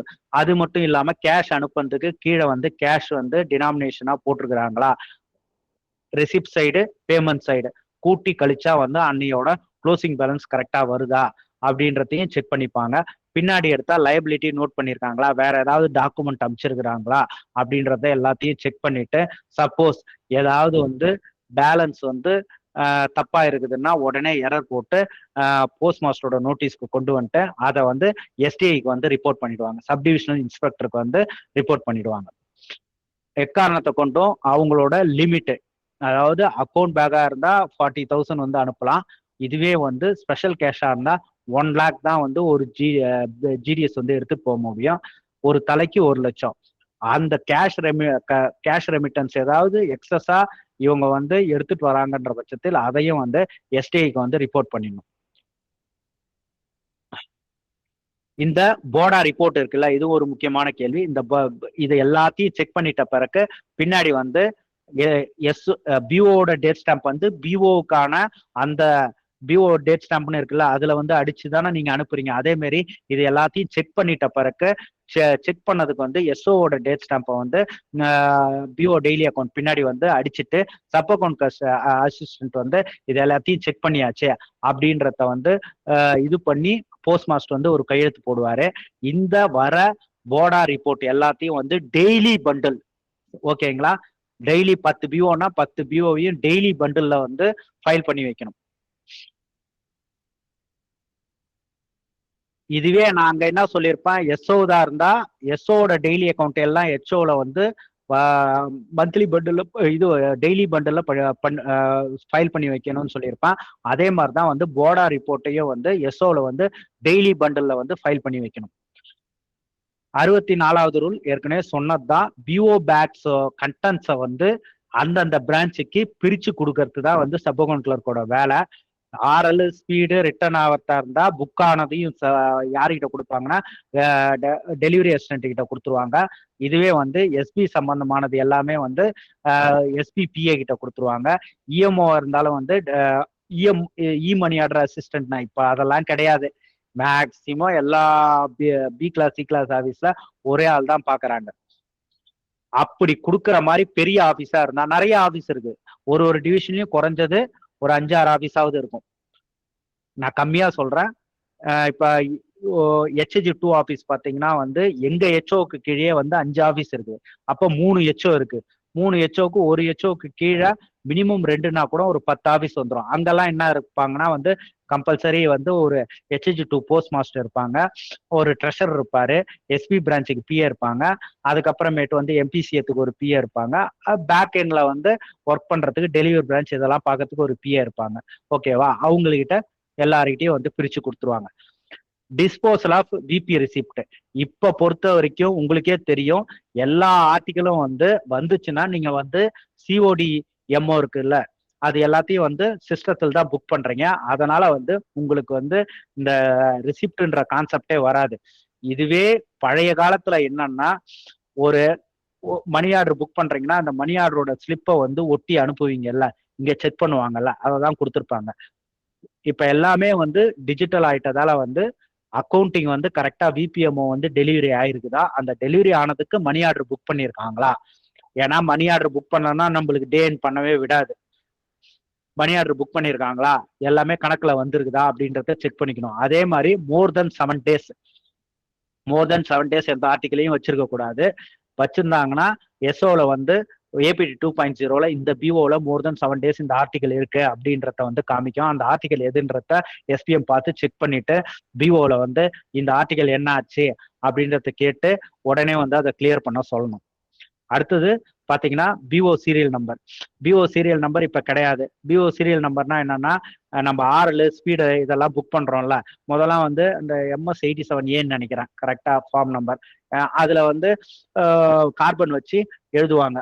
Speaker 2: அது மட்டும் இல்லாம கேஷ் அனுப்புறதுக்கு கீழே வந்து கேஷ் வந்து டினாமினேஷனா போட்டிருக்கிறாங்களா, ரெசிப்ட் சைடு பேமெண்ட் சைடு கூட்டி கழிச்சா வந்து அன்னையோட க்ளோசிங் பேலன்ஸ் கரெக்டா வருதா அப்படின்றதையும் செக் பண்ணிப்பாங்க. பின்னாடி எடுத்தா லைபிலிட்டி நோட் பண்ணியிருக்காங்களா, வேற ஏதாவது டாக்குமெண்ட் அமைச்சிருக்கிறாங்களா அப்படின்றத எல்லாத்தையும் செக் பண்ணிட்டு, சப்போஸ் ஏதாவது வந்து பேலன்ஸ் வந்து தப்பா இருக்குதுன்னா உடனே எரர் போட்டு போஸ்ட் மாஸ்டரோட நோட்டீஸ்க்கு கொண்டு வந்துட்டு அதை வந்து எஸ்டிஐக்கு வந்து ரிப்போர்ட் பண்ணிடுவாங்க. சப்டிவிஷனல் இன்ஸ்பெக்டருக்கு வந்து ரிப்போர்ட் பண்ணிடுவாங்க. எக்காரணத்தை கொண்டும் அவங்களோட லிமிட், அதாவது அக்கௌண்ட் பேக்கா இருந்தா 40,000 வந்து அனுப்பலாம். இதுவே வந்து ஸ்பெஷல் கேஷா இருந்தா 1 lakh தான் வந்து ஒரு ஜிடிஎஸ் வந்து எடுத்துட்டு போக முடியும். ஒரு தலைக்கு 1 லட்சம். அந்த கேஷ் ரெமிட்டன்ஸ் ஏதாவது எக்ஸஸா இவங்க வந்து எடுத்துட்டு வராங்கன்ற பட்சத்தில் அதையும் வந்து எஸ்டிஐக்கு வந்து ரிப்போர்ட் பண்ணிடணும். இந்த போர்டா ரிப்போர்ட் இருக்குல்ல, இது ஒரு முக்கியமான கேள்வி. இந்த இது எல்லாத்தையும் செக் பண்ணிட்ட பிறகு பின்னாடி வந்து பிஓட டேட் ஸ்டாம்ப் வந்து பிஓக்கான அந்த பிஓ டேட் ஸ்டாம்ப்னு இருக்குல்ல, அதுல வந்து அடிச்சுதானே நீங்க அனுப்புறீங்க. அதே மாதிரி இது எல்லாத்தையும் செக் பண்ணிட்ட பிறகு செக் பண்ணதுக்கு வந்து எஸ்ஓட டேட் ஸ்டாம்பை வந்து பிஓ டெய்லி அக்கௌண்ட் பின்னாடி வந்து அடிச்சுட்டு சப் அக்கௌண்ட் அசிஸ்டன்ட் வந்து இது எல்லாத்தையும் செக் பண்ணியாச்சு அப்படின்றத வந்து இது பண்ணி போஸ்ட் மாஸ்டர் வந்து ஒரு கையெழுத்து போடுவாரு. இந்த வர போர்டா ரிப்போர்ட் எல்லாத்தையும் வந்து டெய்லி பண்டில், ஓகேங்களா, டெய்லி 10 பிஓனா 10 பிஓவையும் டெய்லி பண்டில்ல வந்து ஃபைல் பண்ணி வைக்கணும். இதுவே நாங்க என்ன சொல்லியிருப்பேன், எஸ்ஓதா இருந்தா எஸ்ஓட டெய்லி அக்கௌண்ட் எல்லாம் ஹெச்ஓல வந்து மந்த்லி பண்டில் இது டெய்லி பண்டில் ஃபைல் பண்ணி வைக்கணும்னு சொல்லியிருப்பேன். அதே மாதிரி தான் வந்து போர்டா ரிப்போர்ட்டையும் வந்து எஸ்ஓல வந்து டெய்லி பண்டில்ல வந்து ஃபைல் பண்ணி வைக்கணும். 64வது ரூல் ஏற்கனவே சொன்னதுதான். பிஓ பேக்ஸ் கண்டென்ட்ஸை வந்து அந்தந்த பிரான்ச்சுக்கு பிரிச்சு கொடுக்கறது தான் வந்து சப் அக்கௌண்ட் கிளர்க்கோட வேலை. ஆர்எல் ஸ்பீடு ரிட்டர்ன் ஆகிறதா இருந்தா புக் ஆனதையும் யாருக்கிட்ட கொடுப்பாங்கன்னா டெலிவரி அசிஸ்டன்ட் கிட்ட கொடுத்துருவாங்க. இதுவே வந்து எஸ்பி சம்பந்தமானது எல்லாமே வந்து எஸ்பி பிஏ கிட்ட கொடுத்துருவாங்க. இஎம்ஓ இருந்தாலும் வந்து இ மணி ஆர்டர் அசிஸ்டன்ட்னா இப்ப அதெல்லாம் கிடையாது. மேக்சிமம் எல்லா பி கிளாஸ் சி கிளாஸ் ஆபீஸ்ல ஒரே ஆள் தான் பாக்குறாங்க. அப்படி கொடுக்குற மாதிரி பெரிய ஆபீஸா இருந்தா, நிறைய ஆபீஸ் இருக்கு, ஒரு டிவிஷன்லயும் குறைஞ்சது ஒரு 5-6 ஆபீஸாவது இருக்கும். நான் கம்மியா சொல்றேன். இப்ப HG 2 ஆபீஸ் பாத்தீங்கன்னா வந்து எங்க ஹெச்ஓக்கு கீழே வந்து 5 ஆபீஸ் இருக்கு. அப்ப 3 ஹெச்ஓ இருக்கு. 3 ஹெச்ஓக்கு ஒரு ஹெச்ஓக்கு கீழே மினிமம் 2னா கூட ஒரு 10 ஆபீஸ் வந்துடும். அங்கெல்லாம் என்ன இருப்பாங்கன்னா வந்து கம்பல்சரி வந்து ஒரு HG 2 போஸ்ட் மாஸ்டர் இருப்பாங்க, ஒரு ட்ரெஷர் இருப்பாரு, எஸ்பி பிரான்ச்சுக்கு பிஏ இருப்பாங்க, அதுக்கப்புறமேட்டு வந்து எம்பிசிஎத்துக்கு ஒரு பிஏ இருப்பாங்க, பேக் எண்ட்ல வந்து ஒர்க் பண்றதுக்கு டெலிவரி பிரான்ச் இதெல்லாம் பார்க்கறதுக்கு ஒரு பிஏ இருப்பாங்க. ஓகேவா? அவங்ககிட்ட எல்லார்கிட்டையும் வந்து பிரிச்சு கொடுத்துருவாங்க. டிஸ்போசல் ஆஃப் விபி ரிசிப்ட் இப்ப பொறுத்த வரைக்கும் உங்களுக்கே தெரியும், எல்லா ஆர்டிகளும் வந்து வந்துச்சுன்னா நீங்க வந்து சிஓடி எம்ஓ இருக்குல்ல, அது எல்லாத்தையும் வந்து சிஸ்டத்தில் தான் புக் பண்றீங்க. அதனால வந்து உங்களுக்கு வந்து இந்த ரிசிப்ட்ன்ற கான்செப்டே வராது. இதுவே பழைய காலத்துல என்னன்னா, ஒரு மணி ஆர்டர் புக் பண்றீங்கன்னா அந்த மணி ஆர்டரோட ஸ்லிப்பை வந்து ஒட்டி அனுப்புவீங்கல்ல, இங்க செக் பண்ணுவாங்கல்ல, அதை தான் கொடுத்துருப்பாங்க. இப்ப எல்லாமே வந்து டிஜிட்டல் ஆயிட்டதால வந்து அக்கௌண்டிங் வந்து கரெக்டா விபிஎம்ஓ வந்து டெலிவரி ஆயிருக்குதா, அந்த டெலிவரி ஆனதுக்கு மணி ஆர்டர் புக் பண்ணியிருக்காங்களா. ஏன்னா மணி ஆர்டர் புக் பண்ணனா நம்மளுக்கு டே எண்ட் பண்ணவே விடாது. மணி ஆர்டர் புக் பண்ணியிருக்காங்களா, எல்லாமே கணக்குல வந்திருக்குதா அப்படின்றத செக் பண்ணிக்கணும். அதே மாதிரி மோர் தென் 7 டேஸ் எந்த ஆர்டிகலையும் வச்சிருக்க கூடாது. வச்சிருந்தாங்கன்னா எஸ்ஓல வந்து ஏபிடி 2.0ல இந்த பிஓல மோர் தென் 7 days இந்த ஆர்டிகல் இருக்கு அப்படின்றத வந்து காமிக்கும். அந்த ஆர்டிகல் எதுன்றத எஸ்பிஎம் பார்த்து செக் பண்ணிட்டு பிஓல வந்து இந்த ஆர்டிகல் என்ன ஆச்சு அப்படின்றத கேட்டு உடனே வந்து அதை கிளியர் பண்ண சொல்லணும். அடுத்தது பாத்தீங்கன்னா PO serial number. PO serial number இப்ப கிடையாது. பிஓ சீரியல் நம்பர்னா என்னன்னா, நம்ம ஆர்எல் ஸ்பீடு இதெல்லாம் புக் பண்றோம்ல, முதல்ல வந்து இந்த MS 87A நினைக்கிறேன் கரெக்டா ஃபார்ம் நம்பர். அதுல வந்து கார்பன் வச்சு எழுதுவாங்க.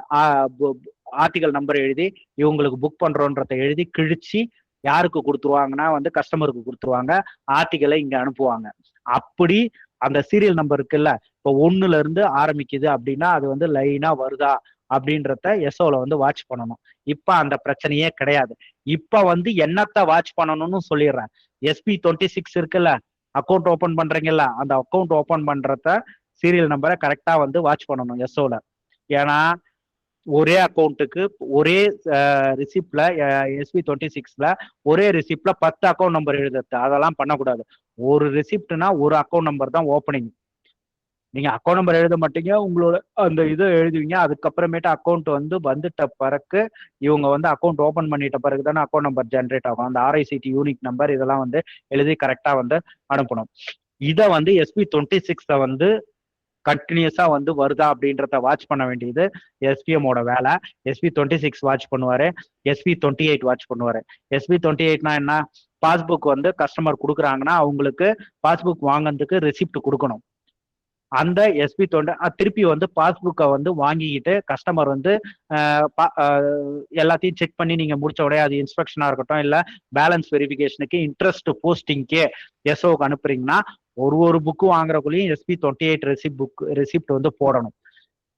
Speaker 2: ஆர்டிகல் நம்பர் எழுதி இவங்களுக்கு புக் பண்றோன்றத எழுதி கிழிச்சு யாருக்கு கொடுத்துருவாங்கன்னா வந்து கஸ்டமருக்கு கொடுத்துருவாங்க. ஆர்டிகலை இங்க அனுப்புவாங்க. அப்படி அந்த சீரியல் நம்பர் இருக்குல்ல, இப்போ 1ல இருந்து ஆரம்பிக்குது அப்படின்னா அது வந்து லைனா வருதா அப்படின்றத எஸ்ஓல வந்து வாட்ச் பண்ணணும். இப்ப அந்த பிரச்சனையே கிடையாது. இப்ப வந்து என்னத்த வாட்ச் பண்ணணும்னு சொல்லிடுறேன். SP26 இருக்குல்ல, அக்கௌண்ட் ஓபன் பண்றீங்கல்ல, அந்த அக்கௌண்ட் ஓபன் பண்றத சீரியல் நம்பரை கரெக்டா வந்து வாட்ச் பண்ணணும் எஸ்ஓல. ஏன்னா ஒரே அக்கௌண்ட்டுக்கு ஒரே ரிசிப்ட்ல SP26ல ஒரே ரிசிப்ட்ல 10 அக்கௌண்ட் நம்பர் எழுதுறது அதெல்லாம் பண்ணக்கூடாது. ஒரு ரிசிப்ட்னா ஒரு அக்கௌண்ட் நம்பர் தான் ஓப்பனிங். நீங்க அக்கௌண்ட் நம்பர் எழுத மாட்டீங்க, உங்களோட அந்த இதை எழுதுவீங்க. அதுக்கப்புறமேட்டு அக்கௌண்ட் வந்து வந்துட்ட பிறகு இவங்க வந்து அக்கௌண்ட் ஓபன் பண்ணிட்ட பிறகு தானே அக்கௌண்ட் நம்பர் ஜென்ரேட் ஆகும். அந்த RICT யூனிக் நம்பர் இதெல்லாம் வந்து எழுதி கரெக்டா வந்து அனுப்பணும். இதை வந்து SP26 வந்து கண்டினியூஸா வந்து வருதா அப்படின்றத வாட்ச் பண்ண வேண்டியது எஸ்பிஎம்மோட வேலை. SP26 வாட்ச் பண்ணுவாரு, SP28 வாட்ச் பண்ணுவாரு. SP28னா என்ன, பாஸ்புக் வந்து கஸ்டமர் கொடுக்குறாங்கன்னா அவங்களுக்கு பாஸ்புக் வாங்கினதுக்கு ரெசிப்ட் கொடுக்கணும். அந்த திருப்பி வந்து பாஸ்புக்கை வந்து வாங்கிக்கிட்டு கஸ்டமர் வந்து எல்லாத்தையும் செக் பண்ணி நீங்க முடிச்ச உடனே அது இன்ஸ்பெக்ஷனா இருக்கட்டும் இல்ல பேலன்ஸ் வெரிஃபிகேஷனுக்கு இன்ட்ரெஸ்ட் போஸ்டிங்க்கே எஸ்ஓக்கு அனுப்புறீங்கன்னா ஒரு புக்கு வாங்குறக்குள்ளேயும் SP28 ரெசிப்ட் வந்து போடணும்.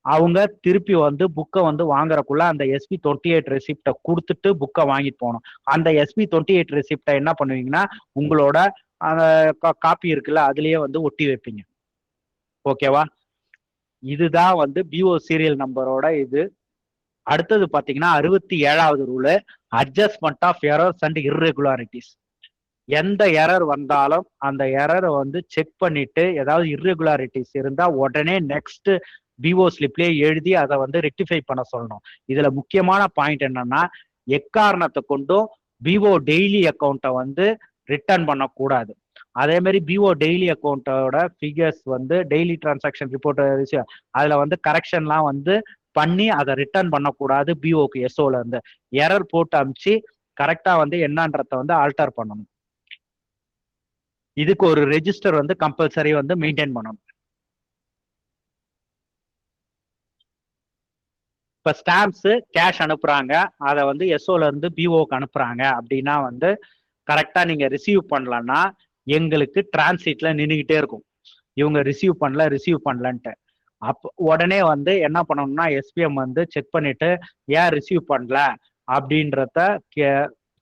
Speaker 2: அவங்க திருப்பி வந்து புக்கை வந்து வாங்குறக்குள்ள அந்த SP28 ரெசிப்டை கொடுத்துட்டு புக்கை வாங்கிட்டு போகணும். அந்த SP28 ரெசிப்டை என்ன பண்ணுவீங்கன்னா உங்களோட காப்பி இருக்குல்ல அதுலயே வந்து ஒட்டி வைப்பீங்க. ஓகேவா? இதுதான் வந்து பிஓ சீரியல் நம்பரோட இது. அடுத்தது பாத்தீங்கன்னா 67வது rule, adjustment of errors and irregularities. எந்த எரர் வந்தாலும் அந்த எரரை வந்து செக் பண்ணிட்டு ஏதாவது இர்ரெகுலாரிட்டிஸ் இருந்தா உடனே நெக்ஸ்ட் பிஓ ஸ்லிப்லயே எழுதி அதை வந்து ரெக்டிஃபை பண்ண சொல்லணும். இதுல முக்கியமான பாயிண்ட் என்னன்னா, எக்காரணத்தை கொண்டும் பிஓ டெய்லி அக்கௌண்ட்டை வந்து ரிட்டர்ன் பண்ணக்கூடாது. அதே மாதிரி பிஓ டெய்லி அக்கௌண்ட்டோட ஃபிகர்ஸ் வந்து டெய்லி டிரான்சாக்ஷன் ரிப்போர்ட் அதுல வந்து கரெக்ஷன்லாம் வந்து பண்ணி அதை ரிட்டர்ன் பண்ணக்கூடாது. பிஓக்கு எஸ்ஓல இருந்து எரர் போட்டு அமிச்சு கரெக்டா வந்து என்னன்றத வந்து ஆல்டர் பண்ணணும். இதுக்கு ஒரு ரெஜிஸ்டர் வந்து கம்பல்சரி வந்து மெயின்டைன் பண்ணணும். இப்ப ஸ்டாம்ப்ஸ் கேஷ் அனுப்புறாங்க, அதை வந்து எஸ்ஓல இருந்து பிஓக்கு அனுப்புறாங்க அப்படின்னா வந்து கரெக்டா நீங்க ரிசீவ் பண்ணலன்னா எங்களுக்கு டிரான்சிட்ல நின்றுகிட்டே இருக்கும். இவங்க ரிசீவ் பண்ணலன்ட்டு. உடனே வந்து என்ன பண்ணணும்னா எஸ்பிஎம் வந்து செக் பண்ணிட்டு ஏன் ரிசீவ் பண்ணல அப்படின்றத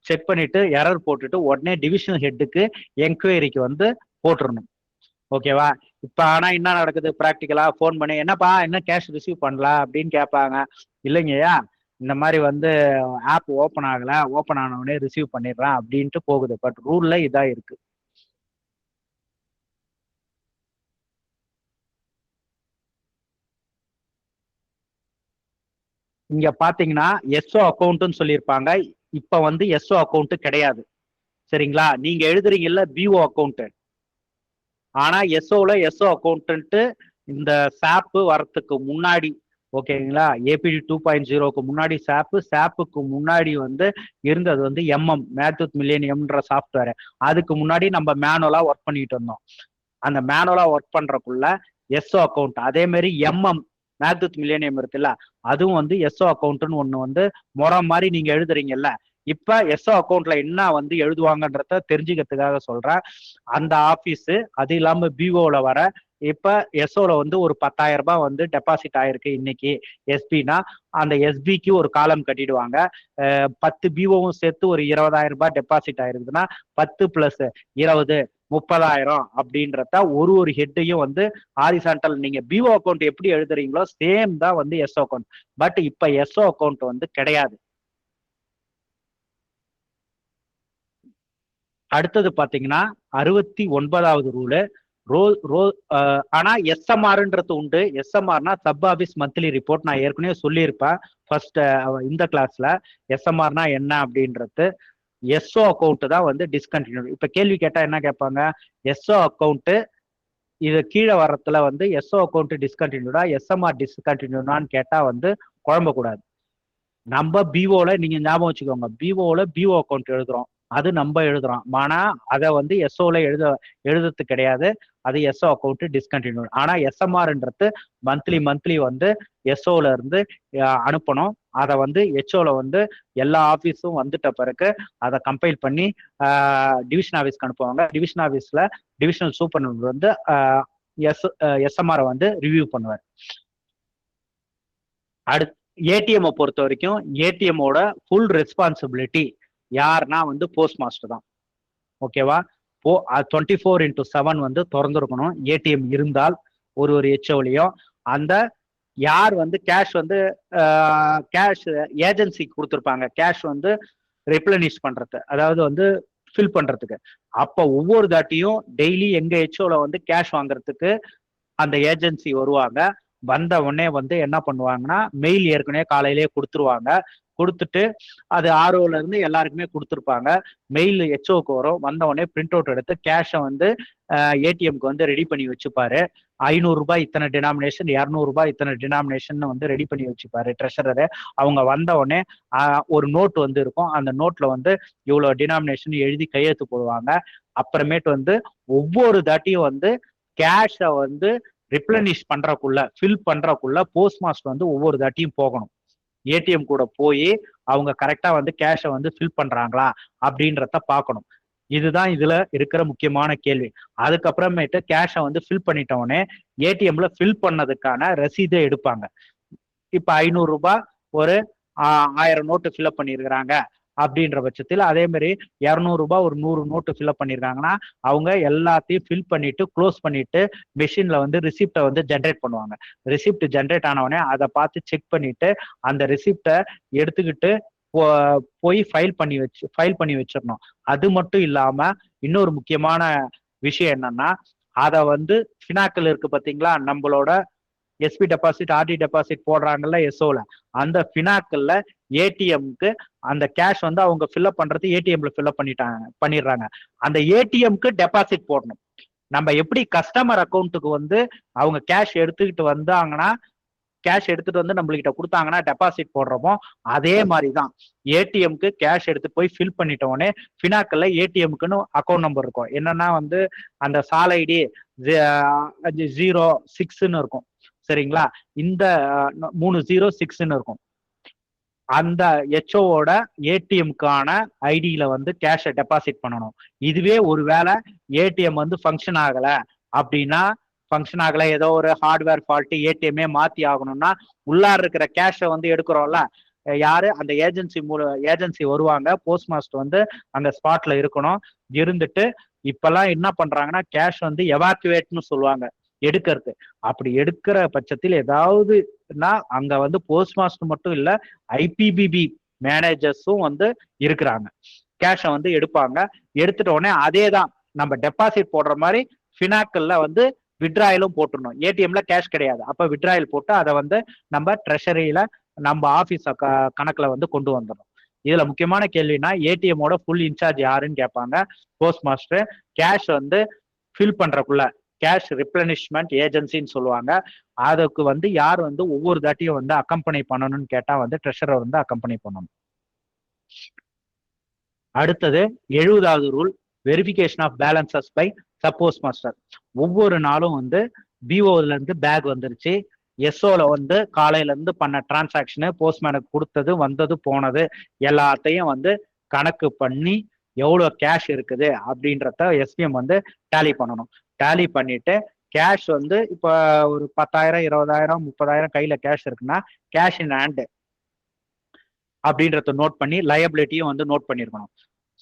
Speaker 2: செக் பண்ணிட்டு எரர் போட்டுட்டு உடனே டிவிஷனல் ஹெட்டுக்கு என்கொயரிக்கு வந்து போட்டுடணும். ஓகேவா? இப்ப ஆனா என்ன நடக்குது, பிராக்டிக்கலா போன் பண்ணி என்னப்பா என்ன கேஷ் ரிசீவ் பண்ணல அப்படின்னு கேட்பாங்க. இல்லைங்கய்யா இந்த மாதிரி வந்து ஆப் ஓப்பன் ஆகல, ஓப்பன் ஆன உடனே ரிசீவ் பண்ணிடுறேன் அப்படின்ட்டு போகுது. பட் ரூல்ல இதா இருக்கு. இங்க பாத்தீங்கன்னா எஸ்ஓ அக்கௌண்ட்னு சொல்லியிருப்பாங்க. இப்ப வந்து எஸ்ஓ அக்கௌண்ட் கிடையாது. சரிங்களா? நீங்க எழுதுறீங்கல்ல பிஓ அக்கௌண்ட், ஆனா எஸ்ஓல எஸ்ஓ அக்கௌண்ட் இந்த சாப் வரத்துக்கு முன்னாடி, ஓகேங்களா, ஏபிடி 2.0க்கு முன்னாடி சாப்புக்கு முன்னாடி வந்து இருந்தது வந்து மேத்தூத் மில்லேனியம்ன்ற சாஃப்ட்வேர். அதுக்கு முன்னாடி நம்ம மேனுவலா ஒர்க் பண்ணிட்டு இருந்தோம். அந்த மேனுவலா ஒர்க் பண்றதுக்குள்ள எஸ்ஓ அக்கௌண்ட், அதே மாதிரி மேத்தூத் மில்லேனியம் இருக்குல்ல, அதுவும் வந்து எஸ்ஓ அக்கௌண்ட்னு ஒண்ணு வந்து முறை மாதிரி நீங்க எழுதுறீங்கல்ல. இப்ப எஸ்ஓ அக்கௌண்ட்ல என்ன வந்து எழுதுவாங்கன்றத தெரிஞ்சுக்கிறதுக்காக சொல்றேன். அந்த ஆபீஸ் அது இல்லாம பிஓல வர இப்ப எஸ்ஓல வந்து ஒரு 10,000 ரூபாய் வந்து டெபாசிட் ஆயிருக்கு இன்னைக்கு எஸ்பினா, அந்த எஸ்பிக்கு ஒரு காலம் கட்டிடுவாங்க. 10 பிஓவும் சேர்த்து ஒரு 20,000 ரூபாய் டெபாசிட் ஆயிருக்குதுன்னா 10 + 20 30,000 அப்படின்றத ஒரு ஹெட்டையும் வந்து ஹாரிசான்டல் நீங்க பிஓ அக்கௌண்ட் எப்படி எழுதுறீங்களோ சேம் தான் வந்து எஸ்ஓ அக்கௌண்ட். பட் இப்ப எஸ்ஓ அக்கௌண்ட் வந்து கிடையாது. அடுத்தது பாத்தீங்கன்னா 69வது ரூல், ஆனா எஸ்எம்ஆர்ன்றது உண்டு. எஸ்எம்ஆர்னா சப் ஆபீஸ் மந்த்லி ரிப்போர்ட். நான் ஏற்கனவே சொல்லியிருப்பேன் ஃபர்ஸ்ட் இந்த கிளாஸ்ல எஸ்எம்ஆர்னா என்ன அப்படின்றது. எஸ்ஓ அக்கௌண்ட் தான் வந்து டிஸ்கண்டினியூ. இப்ப கேள்வி கேட்டா என்ன கேட்பாங்க, எஸ்ஓ அக்கௌண்ட் இது கீழே வர்றதுல வந்து எஸ்ஓ அக்கௌண்ட் டிஸ்கண்டினியூடா எஸ்எம்ஆர் டிஸ்கண்டினியூடான்னு கேட்டா வந்து குழம்ப கூடாது. நம்ம பிஓல நீங்க ஞாபகம் வச்சுக்கோங்க, பிஓல பிஓ அக்கௌண்ட் எழுதுறோம், அது நம்ம எழுதுறோம். ஆனா அதை வந்து எஸ்ஓல எழுதுறது கிடையாது, அது எஸ்ஓ அக்கௌண்ட் டிஸ்கண்டினியூ. ஆனா எஸ்எம்ஆர்ன்றது மந்த்லி வந்து எஸ்ஓல இருந்து அனுப்பணும். அதை வந்து ஹெச்ஓல வந்து எல்லா ஆஃபீஸும் வந்துட்ட பிறகு அதை கம்பைல் பண்ணி டிவிஷன் ஆஃபீஸ்க்கு அனுப்புவாங்க. டிவிஷன் ஆஃபீஸ்ல டிவிஷனல் சூப்பர்டென்டென்ட் வந்து எஸ்எம்ஆரை வந்து ரிவ்யூ பண்ணுவார். அடுத்து ஏடிஎம் பொறுத்த வரைக்கும் ஏடிஎம்மோட ஃபுல் ரெஸ்பான்சிபிலிட்டி யாருன்னா வந்து போஸ்ட் மாஸ்டர் தான். ஓகேவா? 24/7 வந்து திறந்துருக்கணும் ஏடிஎம் இருந்தால். ஒரு ஹெச்ஓலையும் அந்த யார் வந்து கேஷ் வந்து கேஷ் ஏஜென்சிக்கு கொடுத்துருப்பாங்க, கேஷ் வந்து ரெப்ளனிஷ் பண்றது, அதாவது வந்து ஃபில் பண்றதுக்கு. அப்போ ஒவ்வொரு தாட்டியும் டெய்லி எங்க ஹெச்ஓல வந்து கேஷ் வாங்குறதுக்கு அந்த ஏஜென்சி வருவாங்க. வந்த உடனே வந்து என்ன பண்ணுவாங்கன்னா மெயில் ஏற்கனவே காலையிலேயே கொடுத்துருவாங்க. கொடுத்துட்டு அது ஆர்ஓல இருந்து எல்லாருக்குமே கொடுத்துருப்பாங்க. மெயில் ஹெச்ஓக்கு வரும். வந்த உடனே பிரிண்ட் அவுட் எடுத்து கேஷை வந்து ஏடிஎம்க்கு வந்து ரெடி பண்ணி வச்சுப்பாரு. 500 ரூபாய் இத்தனை டினாமினேஷன், 200 ரூபாய் இத்தனை டினாமினேஷன் வந்து ரெடி பண்ணி வச்சுப்பாரு ட்ரெஷரரு. அவங்க வந்த உடனே ஒரு நோட் வந்து இருக்கும். அந்த நோட்ல வந்து இவ்வளவு டினாமினேஷன் எழுதி கையெழுத்து போடுவாங்க. அப்புறமேட்டு வந்து ஒவ்வொரு தாட்டியும் வந்து கேஷை வந்து ரிப்ளனிஷ் பண்றக்குள்ள ஃபில் பண்றக்குள்ள போஸ்ட் மாஸ்டர் வந்து ஒவ்வொரு தாட்டியும் போகணும். ஏடிஎம் கூட போய் அவங்க கரெக்டா வந்து கேஷை வந்து ஃபில் பண்றாங்களா அப்படின்றத பார்க்கணும். இதுதான் இதுல இருக்கிற முக்கியமான கேள்வி. அதுக்கப்புறமேட்டு கேஷை வந்து ஃபில் பண்ணிட்டோடனே ஏடிஎம்ல ஃபில் பண்ணதுக்கான ரசீதை எடுப்பாங்க. இப்ப 500 ரூபாய் ஒரு 1000 நோட்டு ஃபில்அப் பண்ணிருக்கிறாங்க அப்படின்ற பட்சத்தில், அதே மாதிரி 200 ரூபாய் ஒரு 100 நோட்டு ஃபில்அப் பண்ணிருக்காங்கன்னா அவங்க எல்லாத்தையும் ஃபில் பண்ணிட்டு க்ளோஸ் பண்ணிட்டு மெஷின்ல வந்து ரிசிப்டை வந்து ஜென்ரேட் பண்ணுவாங்க. ரிசிப்ட் ஜென்ரேட் ஆனவொடனே அதை பார்த்து செக் பண்ணிட்டு அந்த ரிசிப்டை எடுத்துக்கிட்டு போய் ஃபைல் பண்ணி வச்சிடணும். அது மட்டும் இல்லாம இன்னொரு முக்கியமான விஷயம் என்னன்னா, அதை வந்து ஃபினாக்கிள் இருக்கு பாத்தீங்களா, நம்மளோட எஸ்பி டெபாசிட் ஆர்டி டெபாசிட் போடுறாங்கல்ல எஸ்ஓல, அந்த ஃபினாக்கிள்ல ஏடிஎம்க்கு அந்த கேஷ் வந்து அவங்க ஃபில்அப் பண்றது ஏடிஎம்ல ஃபில்அப் பண்ணிடுறாங்க. அந்த ஏடிஎம்க்கு டெபாசிட் போடணும். நம்ம எப்படி கஸ்டமர் அக்கௌண்ட்டுக்கு வந்து அவங்க கேஷ் எடுத்துக்கிட்டு வந்தாங்கன்னா, கேஷ் எடுத்துட்டு வந்து நம்மள்கிட்ட கொடுத்தாங்கன்னா டெபாசிட் போடுறோமோ, அதே மாதிரிதான் ஏடிஎம்க்கு கேஷ் எடுத்து போய் ஃபில் பண்ணிட்டோடனே ஃபினாக்கல்ல ஏடிஎம்க்குன்னு அக்கௌண்ட் நம்பர் இருக்கும். என்னன்னா வந்து அந்த சால் ஐடி 06ன்னு இருக்கும். சரிங்களா? இந்த 3006ன்னு இருக்கும். அந்த ஹெச்ஓவோட ஏடிஎம்கான ஐடியில வந்து கேஷை டெபாசிட் பண்ணணும். இதுவே ஒருவேளை ஏடிஎம் வந்து ஃபங்க்ஷன் ஆகல அப்படின்னா, ஃபங்க்ஷன் ஆகல, ஏதோ ஒரு ஹார்ட்வேர் ஃபால்ட்டு, ஏடிஎம்ஏ மாத்தி ஆகணும்னா உள்ளார இருக்கிற கேஷை வந்து எடுக்கிறோம்ல, யாரு அந்த ஏஜென்சி வருவாங்க. போஸ்ட் மாஸ்டர் வந்து அந்த ஸ்பாட்ல இருக்கணும். இருந்துட்டு இப்பெல்லாம் என்ன பண்றாங்கன்னா கேஷ் வந்து எவாக்குவேட்னு சொல்லுவாங்க, எடுக்கிறது. அப்படி எடுக்கிற பட்சத்தில் ஏதாவதுனா அங்க வந்து போஸ்ட் மாஸ்டர் மட்டும் இல்ல, ஐபிபிபி மேனேஜர்ஸும் வந்து இருக்கிறாங்க. கேஷை வந்து எடுப்பாங்க. எடுத்துட்ட உடனே அதே தான் நம்ம டெபாசிட் போடுற மாதிரி ஃபினாக்கல்ல வந்து விட்ராயலும் போட்டுடணும். ஏடிஎம்ல கேஷ் கிடையாது, அப்ப விட்ராயல் போட்டு அதை வந்து நம்ம ட்ரெஷரியில நம்ம ஆபீஸ் கணக்குல வந்து கொண்டு வந்துடணும். இதுல முக்கியமான கேள்வினா, ஏடிஎம்மோட ஃபுல் இன்சார்ஜ் யாருன்னு கேட்பாங்க. Post master. கேஷ் வந்து ஃபில் பண்றக்குள்ள கேஷ் ரிப்ளனிஷ்மெண்ட் ஏஜென்சின்னு சொல்லுவாங்க. அதுக்கு வந்து யார் வந்து ஒவ்வொரு தாட்டியும் வந்து அக்கம்பெனி பண்ணணும்னு கேட்டா வந்து ட்ரெஷரர் வந்து அக்கம்பெனி பண்ணணும். அடுத்தது 70வது rule, verification of balances by suppose master. ஒவ்வொரு நாளும் வந்து பிஓல இருந்து பேக் வந்துருச்சு, எஸ்ஓல வந்து காலையில இருந்து பண்ண டிரான்சாக்ஷனு, போஸ்ட்மேனுக்கு கொடுத்தது, வந்தது, போனது எல்லாத்தையும் வந்து கணக்கு பண்ணி எவ்வளோ கேஷ் இருக்குது அப்படின்றத எஸ்பிஎம் வந்து டேலி பண்ணணும். டேலி பண்ணிட்டு கேஷ் வந்து இப்போ ஒரு 10,000 20,000 30,000 கையில கேஷ் இருக்குன்னா கேஷ் இன் ஹேண்டு அப்படின்றத நோட் பண்ணி லயபிலிட்டியும் வந்து நோட் பண்ணிருக்கணும்.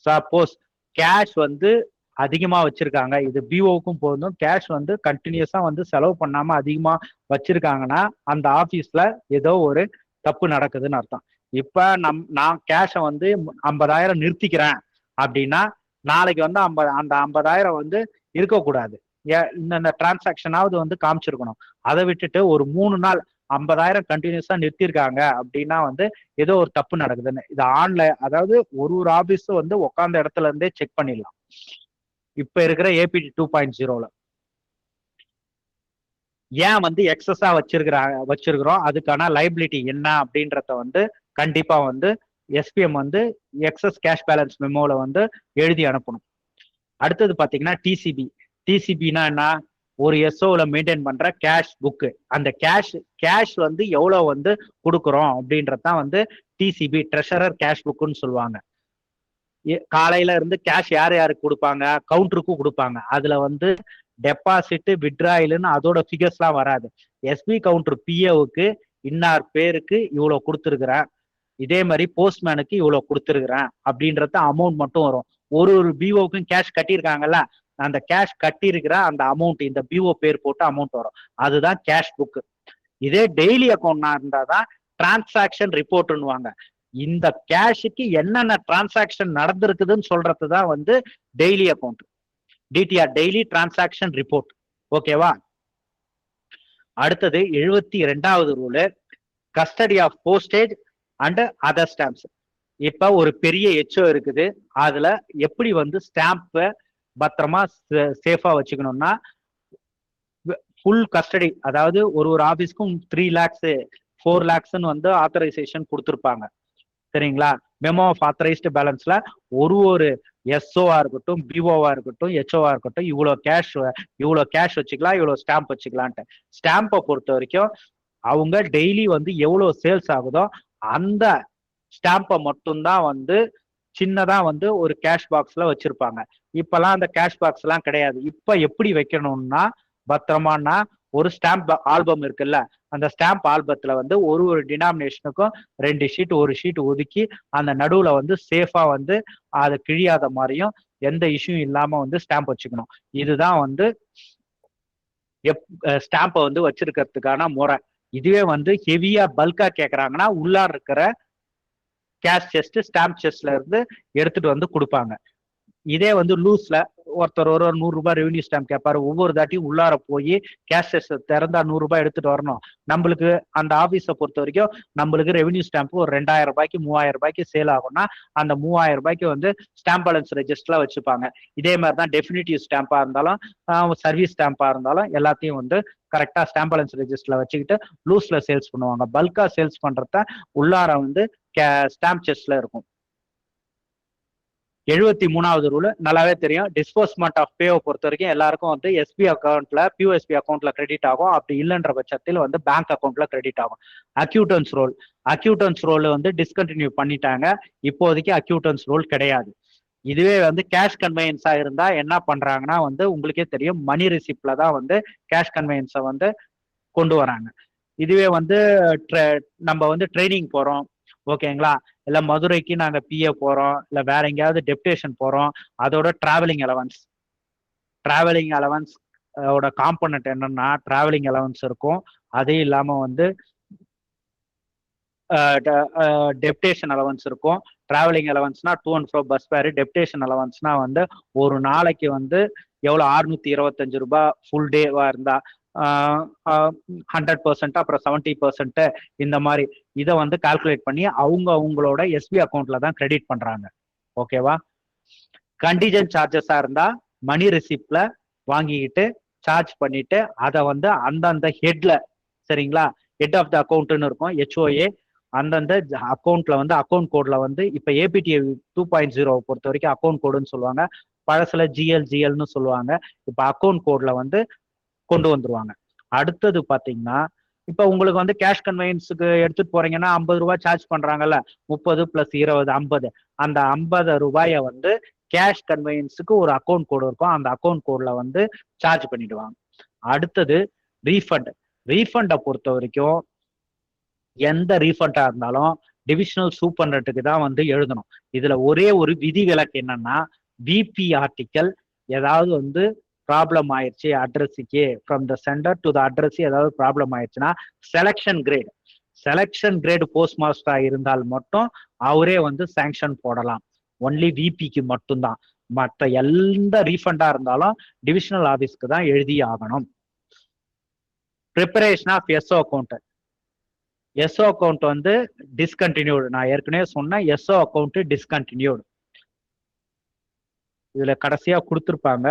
Speaker 2: சப்போஸ் கேஷ் வந்து அதிகமா வச்சிருக்காங்க, இது பிஓவுக்கும் போதும், கேஷ் வந்து கண்டினியூஸா வந்து செலவு பண்ணாம அதிகமா வச்சிருக்காங்கன்னா அந்த ஆபீஸ்ல ஏதோ ஒரு தப்பு நடக்குதுன்னு அர்த்தம். இப்ப நான் கேஷை வந்து 50,000 நிறுத்திக்கிறேன் அப்படின்னா நாளைக்கு வந்து அந்த 50,000 வந்து இருக்கக்கூடாது. இந்த டிரான்சாக்ஷனாவது வந்து காமிச்சிருக்கணும். அதை விட்டுட்டு ஒரு 3 நாள் 50,000 கண்டினியூஸா நிறுத்திருக்காங்க அப்படின்னா வந்து ஏதோ ஒரு தப்பு நடக்குதுன்னு. இது ஆன்லைன், அதாவது ஒரு ஆபீஸும் வந்து உட்கார்ந்த இடத்துல இருந்தே செக் பண்ணிடலாம் இப்ப இருக்கிற ஏபிடி 2.0ல. ஏன் வந்து எக்ஸஸா வச்சிருக்கிறோம், அதுக்கான லைபிலிட்டி என்ன அப்படின்றத வந்து கண்டிப்பா வந்து எஸ்பிஎம் வந்து எக்ஸஸ் கேஷ் பேலன்ஸ் மெமோல வந்து எழுதி அனுப்பணும். அடுத்தது பாத்தீங்கன்னா டிசிபினா என்ன, ஒரு எஸ்ஓல மெயின்டைன் பண்ற கேஷ் புக்கு. அந்த கேஷ் வந்து எவ்வளவு வந்து கொடுக்குறோம் அப்படின்றதான் வந்து டிசிபி, ட்ரெஷரர் கேஷ் புக்குன்னு சொல்லுவாங்க. காலையில இருந்து கேஷ் யாருக்கு கொடுப்பாங்க, கவுண்டருக்கும் கொடுப்பாங்க. அதுல வந்து டெபாசிட், வித்ட்ராயல்னு அதோட ஃபிகர்ஸ்லாம் வராது. எஸ்பி கவுண்டர் பிஏவுக்கு இன்னார் பேருக்கு இவ்வளவு கொடுத்துருக்கிறேன், இதே மாதிரி போஸ்ட்மேனுக்கு இவ்வளவு கொடுத்துருக்கிறேன் அப்படின்றத அமௌண்ட் மட்டும் வரும். ஒரு பிஓவுக்கும் கேஷ் கட்டியிருக்காங்கல்ல, அந்த கேஷ் கட்டியிருக்கிற அந்த அமௌண்ட் இந்த பிஓ பேர் போட்டு அமௌண்ட் வரும். அதுதான் கேஷ் புக். இதே டெய்லி அக்கௌண்ட்னா இருந்தாதான் டிரான்சாக்ஷன் ரிப்போர்ட்னுவாங்க. இந்த கேஷுக்கு என்னென்ன டிரான்சாக்ஷன் நடந்திருக்குதுன்னு சொல்றதுதான் வந்து daily account, DTR, daily transaction report. ஓகேவா? அடுத்தது 72வது rule, custody of postage and other stamps. இப்ப ஒரு பெரிய எச்ஓ இருக்குது, அதுல எப்படி வந்து ஸ்டாம்பை பத்திரமா சேஃபா வச்சுக்கணும்னா, ஃபுல் கஸ்டடி, அதாவது ஒரு ஆபீஸ்க்கும் 3 lakhs 4 lakhs வந்து ஆத்தரைசேஷன் கொடுத்துருப்பாங்க. சரிங்களா? மெமோ ஆஃப் ஆத்தரைஸ்டு பேலன்ஸ்ல ஒரு எஸ்ஓவா இருக்கட்டும், பிஓவா இருக்கட்டும், ஹெச்ஓவா இருக்கட்டும், இவ்வளோ கேஷ் வச்சுக்கலாம், இவ்வளோ ஸ்டாம்ப் வச்சுக்கலான்ட்டு. ஸ்டாம்பை பொறுத்த வரைக்கும் அவங்க டெய்லி வந்து எவ்வளவு சேல்ஸ் ஆகுதோ அந்த ஸ்டாம்பை மட்டும்தான் வந்து சின்னதா வந்து ஒரு கேஷ் பாக்ஸ்ல வச்சிருப்பாங்க. இப்பெல்லாம் அந்த கேஷ் பாக்ஸ் எல்லாம் கிடையாது. இப்ப எப்படி வைக்கணும்னா பத்திரமானா, ஒரு ஸ்டாம்ப் ஆல்பம் இருக்குல்ல, அந்த ஸ்டாம்ப் ஆல்பத்துல வந்து ஒரு டினாமினேஷனுக்கும் 2 ஷீட் 1 ஷீட் ஒதுக்கி அந்த நடுவுல வந்து சேஃபா வந்து அதை கிழியாத மாதிரியும் எந்த இஷ்யூ இல்லாம வந்து ஸ்டாம்ப் வச்சுக்கணும். இதுதான் வந்து ஸ்டாம்பை வந்து வச்சிருக்கிறதுக்கான முறை. இதுவே வந்து ஹெவியா பல்கா கேட்கறாங்கன்னா உள்ளார் இருக்கிற கேஷ் செஸ்ட், ஸ்டாம்ப் செஸ்ட்ல இருந்து எடுத்துட்டு வந்து கொடுப்பாங்க. இதே வந்து லூஸ்ல ஒருத்தர் 100 ரூபாய் ரெவன்யூ ஸ்டாம்ப் கேட்பாரு, ஒவ்வொரு தாட்டியும் உள்ளார போய் கேஷ் செஸ்ட் திறந்தா 100 ரூபாய் எடுத்துட்டு வரணும். நம்மளுக்கு அந்த ஆபீஸை பொறுத்த வரைக்கும் நம்மளுக்கு ரெவன்யூ ஸ்டாம்ப் ஒரு 2000 ரூபாய்க்கு 3000 ரூபாய்க்கு சேல் ஆகும்னா அந்த 3000 ரூபாய்க்கு வந்து ஸ்டாம்ப் பேலன்ஸ் ரெஜிஸ்டர்ல வச்சுப்பாங்க. இதே மாதிரிதான் டெஃபினிட்டிவ் ஸ்டாம்பா இருந்தாலும் சர்வீஸ் ஸ்டாம்பா இருந்தாலும் எல்லாத்தையும் வந்து கரெக்டா ஸ்டாம்ப் பேலன்ஸ் ரெஜிஸ்டர்ல வச்சுக்கிட்டு லூஸ்ல சேல்ஸ் பண்ணுவாங்க. பல்கா சேல்ஸ் பண்றத உள்ளார வந்து ஸ்டாம்ப் செஸ்ட்ல இருக்கும். 73வது ரூல் நல்லாவே தெரியும். டிஸ்போர்ஸ்மெண்ட் ஆஃப் பேவை பொறுத்த வரைக்கும் எல்லாருக்கும் வந்து எஸ்பி அக்கௌண்ட்ல, பியூஎஸ்பி அக்கௌண்ட்ல கிரெடிட் ஆகும். அப்படி இல்லைன்ற பட்சத்தில் வந்து பேங்க் அக்கௌண்ட்ல கிரெடிட் ஆகும். அக்யூட்டன்ஸ் ரோல் வந்து டிஸ்கண்டினியூ பண்ணிட்டாங்க. இப்போதைக்கு அக்யூட்டன்ஸ் ரோல் கிடையாது. இதுவே வந்து கேஷ் கன்வெயன்ஸா இருந்தா என்ன பண்றாங்கன்னா வந்து உங்களுக்கே தெரியும், மணி ரிசிப்ட்ல தான் வந்து கேஷ் கன்வெயன்ஸை வந்து கொண்டு வராங்க. இதுவே வந்து நம்ம வந்து ட்ரைனிங் போறோம், ஓகேங்களா, இல்ல மதுரைக்கு நாங்க பிஏ போறோம், இல்ல வேற எங்கேயாவது டெப்டேஷன் போறோம், அதோட டிராவலிங் அலவன்ஸ் ஓட காம்பனன்ட் என்னன்னா டிராவலிங் அலவன்ஸ் இருக்கும். அதே இல்லாம வந்து டெப்டேஷன் அலவன்ஸ் இருக்கும். டிராவலிங் அலவன்ஸ்னா to and fro bus fare, deputation அலவன்ஸ்னா வந்து ஒரு நாளைக்கு வந்து எவ்வளவு 625 ரூபாய் ஃபுல் டேவா இருந்தா 100%, அப்புறம் 70% இந்த மாதிரி இதை வந்து கால்குலேட் பண்ணி அவங்களோட எஸ்பி அக்கௌண்ட்ல தான் கிரெடிட் பண்றாங்க. ஓகேவா? கண்டிஜென்ட் சார்ஜஸா இருந்தா மணி ரிசிப்ட்ல வாங்கிக்கிட்டு சார்ஜ் பண்ணிட்டு அதை வந்து அந்தந்த ஹெட்ல, சரிங்களா, ஹெட் ஆஃப் த அக்கௌண்ட்னு இருக்கும், ஹெச்ஓஏ, அந்தந்த அக்கௌண்ட்ல வந்து அக்கௌண்ட் கோட்ல வந்து இப்ப ஏபிடிஏ 2.0 பொறுத்த வரைக்கும் அக்கௌண்ட் கோடுன்னு சொல்லுவாங்க. பழசுல ஜிஎல்னு சொல்லுவாங்க. இப்ப அக்கௌண்ட் கோட்ல வந்து கொண்டு வந்துருவாங்க. அடுத்தது பாத்தீங்கன்னா, இப்ப உங்களுக்கு வந்து கேஷ் கன்வெயன்ஸுக்கு எடுத்துட்டு போறீங்கன்னா 50 ரூபாய் சார்ஜ் பண்றாங்கல்ல, 30 + 20 50. அந்த 50 ரூபாயை வந்து கேஷ் கன்வெயன்ஸுக்கு ஒரு அக்கௌண்ட் கோடு இருக்கும், அந்த அக்கௌண்ட் கோட்ல வந்து சார்ஜ் பண்ணிடுவாங்க. அடுத்தது ரீஃபண்டை பொறுத்த வரைக்கும் எந்த ரீஃபண்டா இருந்தாலும் டிவிஷனல் சூப்பர்டென்ட்டுக்கு தான் வந்து எழுதணும். இதுல ஒரே ஒரு விதி விலக்கு என்னன்னா, பிபி ஆர்டிக்கல் ஏதாவது வந்து ப்ராப்ளம் ஆயிடுச்சு அட்ரஸுக்கு, from the centre to the address ஏதாவது ப்ராப்ளம் ஆயிடுச்சுன்னா செலக்ஷன் கிரேடு போஸ்ட் மாஸ்டரா இருந்தால் மட்டும் அவரே வந்து சாங்ஷன் போடலாம். ஒன்லி விபிக்கு மட்டும்தான். மற்ற எந்த ரீஃபண்டா இருந்தாலும் டிவிஷனல் ஆபீஸ்க்கு தான் எழுதி ஆகணும். Preparation of SO account. SO account வந்து டிஸ்கண்டினியூடு. நான் ஏற்கனவே சொன்னேன் எஸ்ஓ அக்கௌண்ட் டிஸ்கண்டினியூடு. இதுல கடைசியா கொடுத்துருப்பாங்க.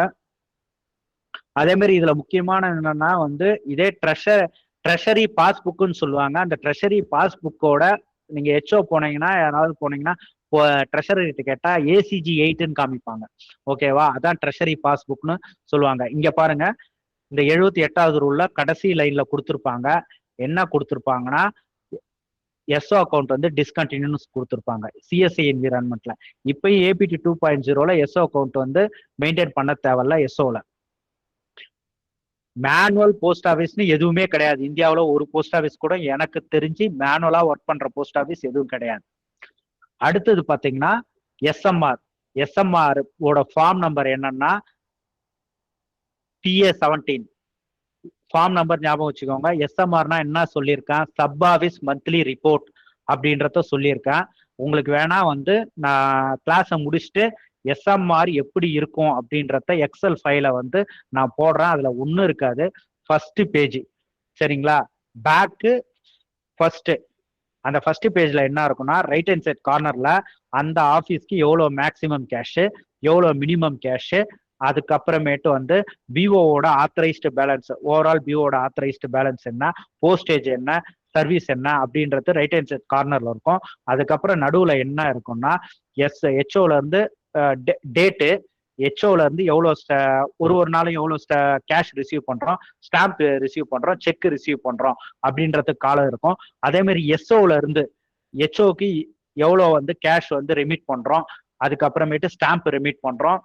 Speaker 2: அதே மாதிரி இதுல முக்கியமான என்னன்னா வந்து இதே ட்ரெஷரி பாஸ்புக்குன்னு சொல்லுவாங்க. அந்த ட்ரெஷரி பாஸ்புக்கோட நீங்க ஹெச்ஓ போனீங்கன்னா யாராவது போனீங்கன்னா ட்ரெஷரி கேட்டா ஏசிஜி 8ன்னு காமிப்பாங்க. ஓகேவா? அதான் ட்ரெஷரி பாஸ்புக்னு சொல்லுவாங்க. இங்க பாருங்க, இந்த 78வது ரூல்ல கடைசி லைன்ல கொடுத்துருப்பாங்க. என்ன கொடுத்துருப்பாங்கன்னா எஸ்ஓ அக்கௌண்ட் வந்து டிஸ்கண்டினியூஸ் கொடுத்துருப்பாங்க சிஎஸ்ஐ என்விரான்மெண்ட்ல. இப்பயும் ஏபிடி 2.0ல எஸ்ஓ அக்கௌண்ட் வந்து மெயின்டைன் பண்ண தேவையில்ல. எஸ்ஓல மேனுவல் போஸ்ட் ஆஃபீஸ்னு எதுவுமே கிடையாது. இந்தியாவில் ஒரு போஸ்ட் ஆஃபீஸ் கூட எனக்கு தெரிஞ்சு மேனுவலா ஒர்க் பண்ற போஸ்ட் ஆஃபீஸ் எதுவும் கிடையாது. அடுத்தது பாத்தீங்கன்னா எஸ்எம்ஆர். எஸ்எம்ஆர் ஓட ஃபார்ம் நம்பர் என்னன்னா PA17 ஃபார்ம் நம்பர் ஞாபகம் வச்சுக்கோங்க. எஸ்எம்ஆர்னா என்ன சொல்லியிருக்கேன், சப் ஆஃபீஸ் மந்த்லி ரிப்போர்ட் அப்படின்றத சொல்லியிருக்கேன். உங்களுக்கு வேணா வந்து நான் கிளாஸை முடிச்சுட்டு எஸ்எம்ஆர் எப்படி இருக்கும் அப்படின்றத எக்ஸல் ஃபைல வந்து நான் போடுறேன். அதுல ஒன்றும் இருக்காது. ஃபர்ஸ்ட் பேஜ் சரிங்களா, பேக்கு ஃபர்ஸ்ட். அந்த ஃபர்ஸ்ட் பேஜ்ல என்ன இருக்கும்னா ரைட் ஹேண்ட் சைட் கார்னர்ல அந்த ஆஃபீஸ்க்கு எவ்வளோ மேக்சிமம் கேஷ், எவ்வளோ மினிமம் கேஷ், அதுக்கப்புறமேட்டு வந்து பிஓவோட ஆத்தரைஸ்டு பேலன்ஸ், ஓவரால் பிஓட ஆத்தரைஸ்டு பேலன்ஸ் என்ன, போஸ்டேஜ் என்ன, சர்வீஸ் என்ன அப்படின்றது ரைட் ஹேண்ட் சைட் கார்னர்ல இருக்கும். அதுக்கப்புறம் நடுவுல என்ன இருக்கும்னா ஹெச்ஓல இருந்து டேட்டு, ஹெச்ஓல இருந்து எவ்வளோ ஒரு நாளும் எவ்வளோ கேஷ் ரிசீவ் பண்றோம், ஸ்டாம்ப் ரிசீவ் பண்றோம், செக் ரிசீவ் பண்றோம் அப்படின்றதுக்கு காலம் இருக்கும். அதே மாதிரி எஸ்ஓல இருந்து ஹெச்ஓக்கு எவ்வளோ வந்து கேஷ் வந்து ரெமிட் பண்றோம், அதுக்கப்புறமேட்டு ஸ்டாம்ப் ரெமிட் பண்றோம்,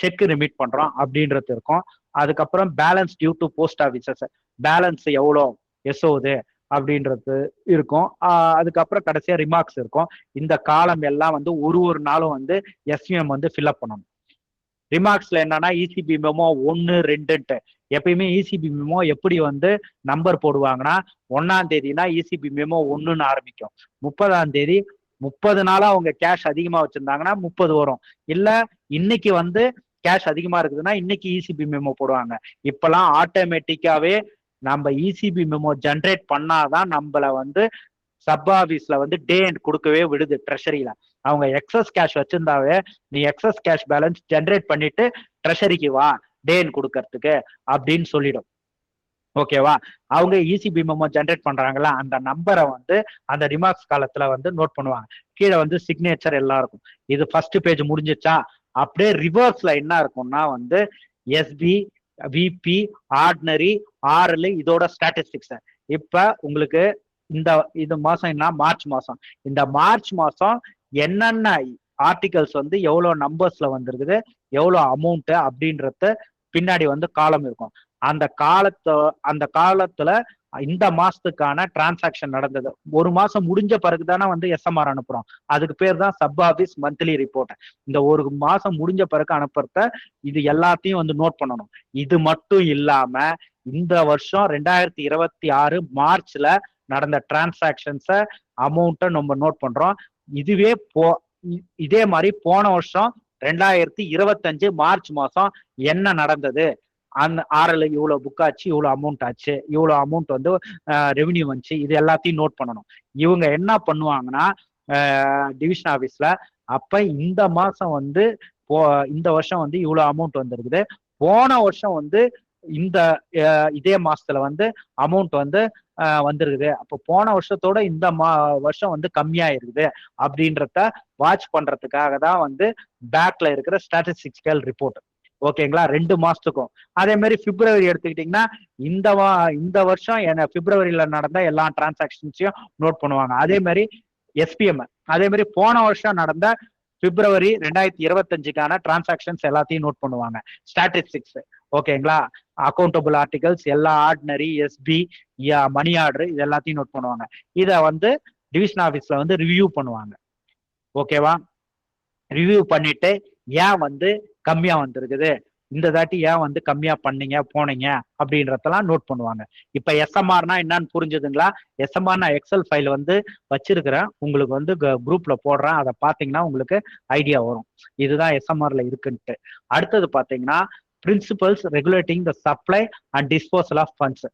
Speaker 2: செக் ரிமிட் பண்றோம் அப்படின்றது இருக்கும். அதுக்கப்புறம் balance due to post offices, balance எவ்வளோ எஸ்ஓது அப்படின்றது இருக்கும். அதுக்கப்புறம் கடைசியா ரிமார்க்ஸ் இருக்கும். இந்த காலம் எல்லாம் வந்து ஒரு நாளும் வந்து எஸ்விஎம் வந்து ஃபில்அப் பண்ணணும். ரிமார்க்ஸ்ல என்னன்னா இசிபி மெமோ 1, 2ன்ட்டு எப்பயுமே இசிபி மெமோ எப்படி வந்து நம்பர் போடுவாங்கன்னா 1ஆம் தேதினா இசிபி மெமோ 1ன்னு ஆரம்பிக்கும். 30ஆம் தேதி 30 நாளா அவங்க கேஷ் அதிகமா வச்சிருந்தாங்கன்னா 30 வரும். இல்ல இன்னைக்கு வந்து கேஷ் அதிகமா இருக்குதுன்னா இன்னைக்கு இசிபி மெமோ போடுவாங்க. இப்பெல்லாம் ஆட்டோமேட்டிக்காவே நம்ம இசிபி மெமோ ஜென்ரேட் பண்ணாதான் நம்மள வந்து சப் ஆஃபீஸ்ல வந்து டே அண்ட் கொடுக்கவே விடுது. ட்ரெஷரியில அவங்க எக்ஸஸ் கேஷ் வச்சிருந்தாவே நீ எக்ஸஸ் கேஷ் பேலன்ஸ் ஜென்ரேட் பண்ணிட்டு ட்ரெஷரிக்கு வா டே அண்ட் கொடுக்கறதுக்கு அப்படின்னு சொல்லிடும். ஓகேவா? அவங்க இசிபி மெமோ ஜென்ரேட் பண்றாங்களா அந்த நம்பரை வந்து அந்த ரிமார்க்ஸ் காலத்துல வந்து நோட் பண்ணுவாங்க. கீழே வந்து சிக்னேச்சர் எல்லாம் இருக்கும். இது ஃபர்ஸ்ட் பேஜ் முடிஞ்சிச்சா, அப்படியே ரிவர்ஸ்ல என்ன இருக்கும்னா வந்து எஸ்பி, விபி, ஆர்டினரி, ஆர்எல் இதோட ஸ்டாட்டிஸ்டிக்ஸ். இப்ப உங்களுக்கு இது மாசம் என்ன, மார்ச் மாசம். இந்த மார்ச் மாசம் என்னென்ன ஆர்டிகல்ஸ் வந்து எவ்வளவு நம்பர்ஸ்ல வந்திருக்குது, எவ்வளவு அமௌண்ட் அப்படின்றது பின்னாடி வந்து காலம் இருக்கும். அந்த காலத்துல இந்த மாசத்துக்கான டிரான்சாக்ஷன் நடந்தது. ஒரு மாசம் முடிஞ்ச பிறகுதானே வந்து எஸ்எம்ஆர் அனுப்புறோம். அதுக்கு பேர் தான் சப் ஆஃபீஸ் மந்த்லி ரிப்போர்ட். இந்த ஒரு மாசம் முடிஞ்ச பிறகு அனுப்புறத இது எல்லாத்தையும் வந்து நோட் பண்ணணும். இது மட்டும் இல்லாம இந்த வருஷம் 2026 மார்ச்ல நடந்த டிரான்சாக்ஷன்ஸ அமௌண்ட்டை நம்ம நோட் பண்றோம். இதே மாதிரி போன வருஷம் 2025 மார்ச் மாசம் என்ன நடந்தது, அந்த ஆர்எல் இவ்வளவு புக் ஆச்சு, இவ்வளவு அமௌண்ட் ஆச்சு, இவ்வளவு அமௌண்ட் வந்து ரெவன்யூ வந்துச்சு, இது எல்லாத்தையும் நோட் பண்ணணும். இவங்க என்ன பண்ணுவாங்கன்னா டிவிஷன் ஆபீஸ்ல அப்ப இந்த மாசம் வந்து இந்த வருஷம் வந்து இவ்வளவு அமௌண்ட் வந்திருக்குது, போன வருஷம் வந்து இதே மாசத்துல வந்து அமௌண்ட் வந்து வந்திருக்குது, அப்போ போன வருஷத்தோட இந்த வருஷம் வந்து கம்மியா இருக்குது அப்படின்றத வாட்ச் பண்றதுக்காக தான் வந்து பேக்ல இருக்கிற ஸ்டாட்டிஸ்டிக்கல் ரிப்போர்ட். ஓகேங்களா? 2 மாசத்துக்கும். அதே மாதிரி பிப்ரவரி எடுத்துக்கிட்டீங்கன்னா இந்த வருஷம் பிப்ரவரியில நடந்த எல்லா டிரான்சாக்ஷன்ஸையும் நோட் பண்ணுவாங்க. அதே மாதிரி எஸ்பிஎம், அதே மாதிரி போன வருஷம் நடந்த பிப்ரவரி 2025க்கான டிரான்சாக்ஷன்ஸ் எல்லாத்தையும் நோட் பண்ணுவாங்க. ஸ்டாட்டிஸ்டிக்ஸ். ஓகேங்களா? அக்கௌண்டபிள் ஆர்டிகல்ஸ் எல்லா ஆர்டினரி, எஸ்பி, மணி ஆர்டர் இது எல்லாத்தையும் நோட் பண்ணுவாங்க. இத வந்து டிவிஷன் ஆபீஸ்ல வந்து ரிவ்யூ பண்ணுவாங்க. ஓகேவா? ரிவ்யூ பண்ணிட்டு ஏன் வந்து கம்மியா வந்திருக்குது, இந்த தாட்டி ஏன் வந்து கம்மியா பண்ணீங்க போனீங்க அப்படின்றதெல்லாம் நோட் பண்ணுவாங்க. இப்ப எஸ்எம்ஆர்னா என்னன்னு புரிஞ்சுதுங்களா? எஸ்எம்ஆர் நான் எக்ஸல் ஃபைல் வந்து வச்சிருக்கிறேன், உங்களுக்கு வந்து குரூப்ல போடுறேன், அதை பாத்தீங்கன்னா உங்களுக்கு ஐடியா வரும் இதுதான் எஸ்எம்ஆர்ல இருக்குன்ட்டு. அடுத்தது பாத்தீங்கன்னா principles regulating the supply and disposal of funds.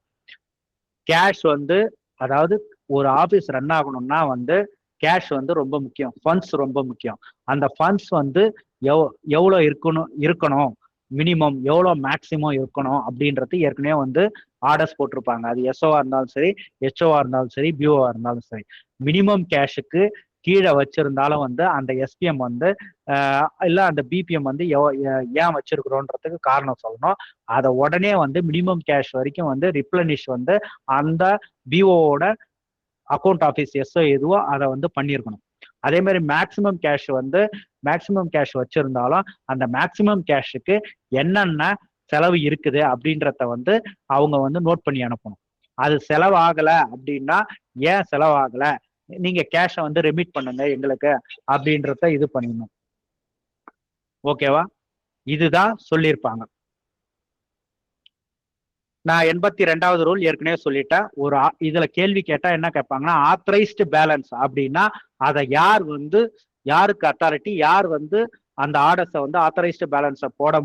Speaker 2: Cash வந்து, அதாவது ஒரு ஆபீஸ் ரன் ஆகணும்னா வந்து கேஷ் வந்து ரொம்ப முக்கியம், ஃபண்ட்ஸ் ரொம்ப முக்கியம். அந்த ஃபண்ட்ஸ் வந்து எவ்வளோ இருக்கணும் மினிமம், எவ்வளோ மேக்சிமம் இருக்கணும் அப்படின்றது ஏற்கனவே வந்து ஆர்டர்ஸ் போட்டிருப்பாங்க. அது எஸ்ஓவா இருந்தாலும் சரி, ஹெச்ஓவா இருந்தாலும் சரி, பிஓவா இருந்தாலும் சரி. மினிமம் கேஷுக்கு கீழே வச்சிருந்தாலும் வந்து அந்த எஸ்பிஎம் வந்து இல்லை அந்த பிபிஎம் வந்து ஏன் வச்சிருக்கிறோன்றதுக்கு காரணம் சொல்லணும். அதை உடனே வந்து மினிமம் கேஷ் வரைக்கும் வந்து ரிப்ளனிஷ் வந்து அந்த பிஓவோட அக்கௌண்ட் ஆஃபீஸ் எஸ்ஓ எதுவோ அதை வந்து பண்ணியிருக்கணும். அதே மாதிரி மேக்சிமம் கேஷ் வச்சிருந்தாலும் அந்த மேக்சிமம் கேஷுக்கு என்னென்ன செலவு இருக்குது அப்படின்றத வந்து அவங்க வந்து நோட் பண்ணி அனுப்பணும். அது செலவாகலை அப்படின்னா ஏன் செலவாகலை, நீங்க கேஷை வந்து ரெமிட் பண்ணுங்க எங்களுக்கு அப்படின்றத இது பண்ணிடணும். ஓகேவா? இதுதான் சொல்லியிருப்பாங்க. நான் 82வது ரூல் ஏற்கனவே சொல்லிட்டேன். இதுல கேள்வி கேட்டா என்ன கேட்பாங்கன்னா, ஆத்தரைஸ்டு பேலன்ஸ் அப்படின்னா அதை யாருக்கு அத்தாரிட்டி, யார் வந்து அந்த ஆர்டர்ஸை வந்து ஆத்தரைஸ்டு பேலன்ஸை போட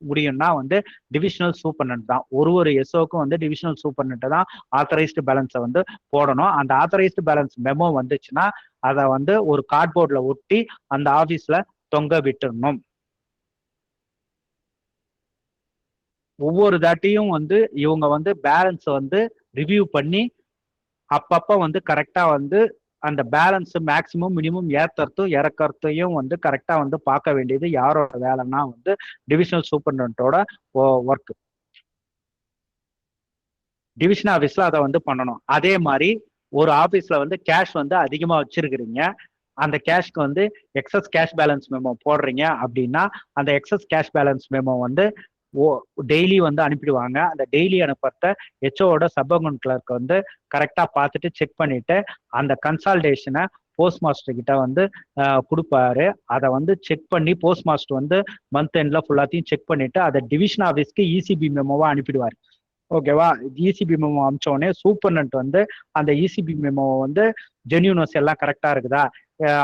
Speaker 2: முடியும்னா வந்து டிவிஷனல் சூப்பர்டென்ட் தான். ஒரு எஸ்ஓக்கும் வந்து டிவிஷனல் சூப்பர்டென்ட் தான் ஆத்தரைஸ்டு பேலன்ஸை வந்து போடணும். அந்த ஆத்தரைஸ்டு பேலன்ஸ் மெமோ வந்துச்சுன்னா அதை வந்து ஒரு கார்ட்போர்ட்ல ஒட்டி அந்த ஆபீஸ்ல தொங்க விட்டுடணும். ஒவ்வொரு தாட்டியும் வந்து இவங்க வந்து பேலன்ஸ் வந்து ரிவ்யூ பண்ணி அப்பப்ப வந்து கரெக்டா வந்து அந்த பேலன்ஸ் மேக்சிமம் மினிமம் ஏத்தறதும் இறக்கறதையும் வந்து கரெக்டா வந்து பார்க்க வேண்டியது யாரோட வேலைன்னா வந்து டிவிஷனல் சூப்பர்டென்ட்டோட ஒர்க். டிவிஷன் ஆஃபீஸ்ல அதை வந்து பண்ணணும். அதே மாதிரி ஒரு ஆபீஸ்ல வந்து கேஷ் வந்து அதிகமா வச்சிருக்கிறீங்க, அந்த கேஷ்க்கு வந்து எக்ஸஸ் கேஷ் பேலன்ஸ் மெமோ போடுறீங்க அப்படின்னா அந்த எக்ஸஸ் கேஷ் பேலன்ஸ் மெமோ வந்து டெய்லி வந்து அனுப்பிடுவாங்க. அந்த டெய்லி அனுப்புறத ஹெச்ஓட சப் அக்கௌண்ட் கிளர்க் வந்து கரெக்டா பார்த்துட்டு செக் பண்ணிட்டு அந்த கன்சால்டேஷனை போஸ்ட் மாஸ்டர் கிட்ட வந்து கொடுப்பாரு. அதை வந்து செக் பண்ணி போஸ்ட் மாஸ்டர் வந்து மந்த் எண்ட்ல ஃபுல்லாத்தையும் செக் பண்ணிட்டு அதை டிவிஷன் ஆஃபீஸ்க்கு இசிபி மெமோவா அனுப்பிடுவார். ஓகேவா? இசிபி மெமோ அனுப்பிச்சோடனே சூப்பர்டென்ட் வந்து அந்த இசிபி மெமோவை வந்து ஜென்யூனஸ் எல்லாம் கரெக்டா இருக்குதா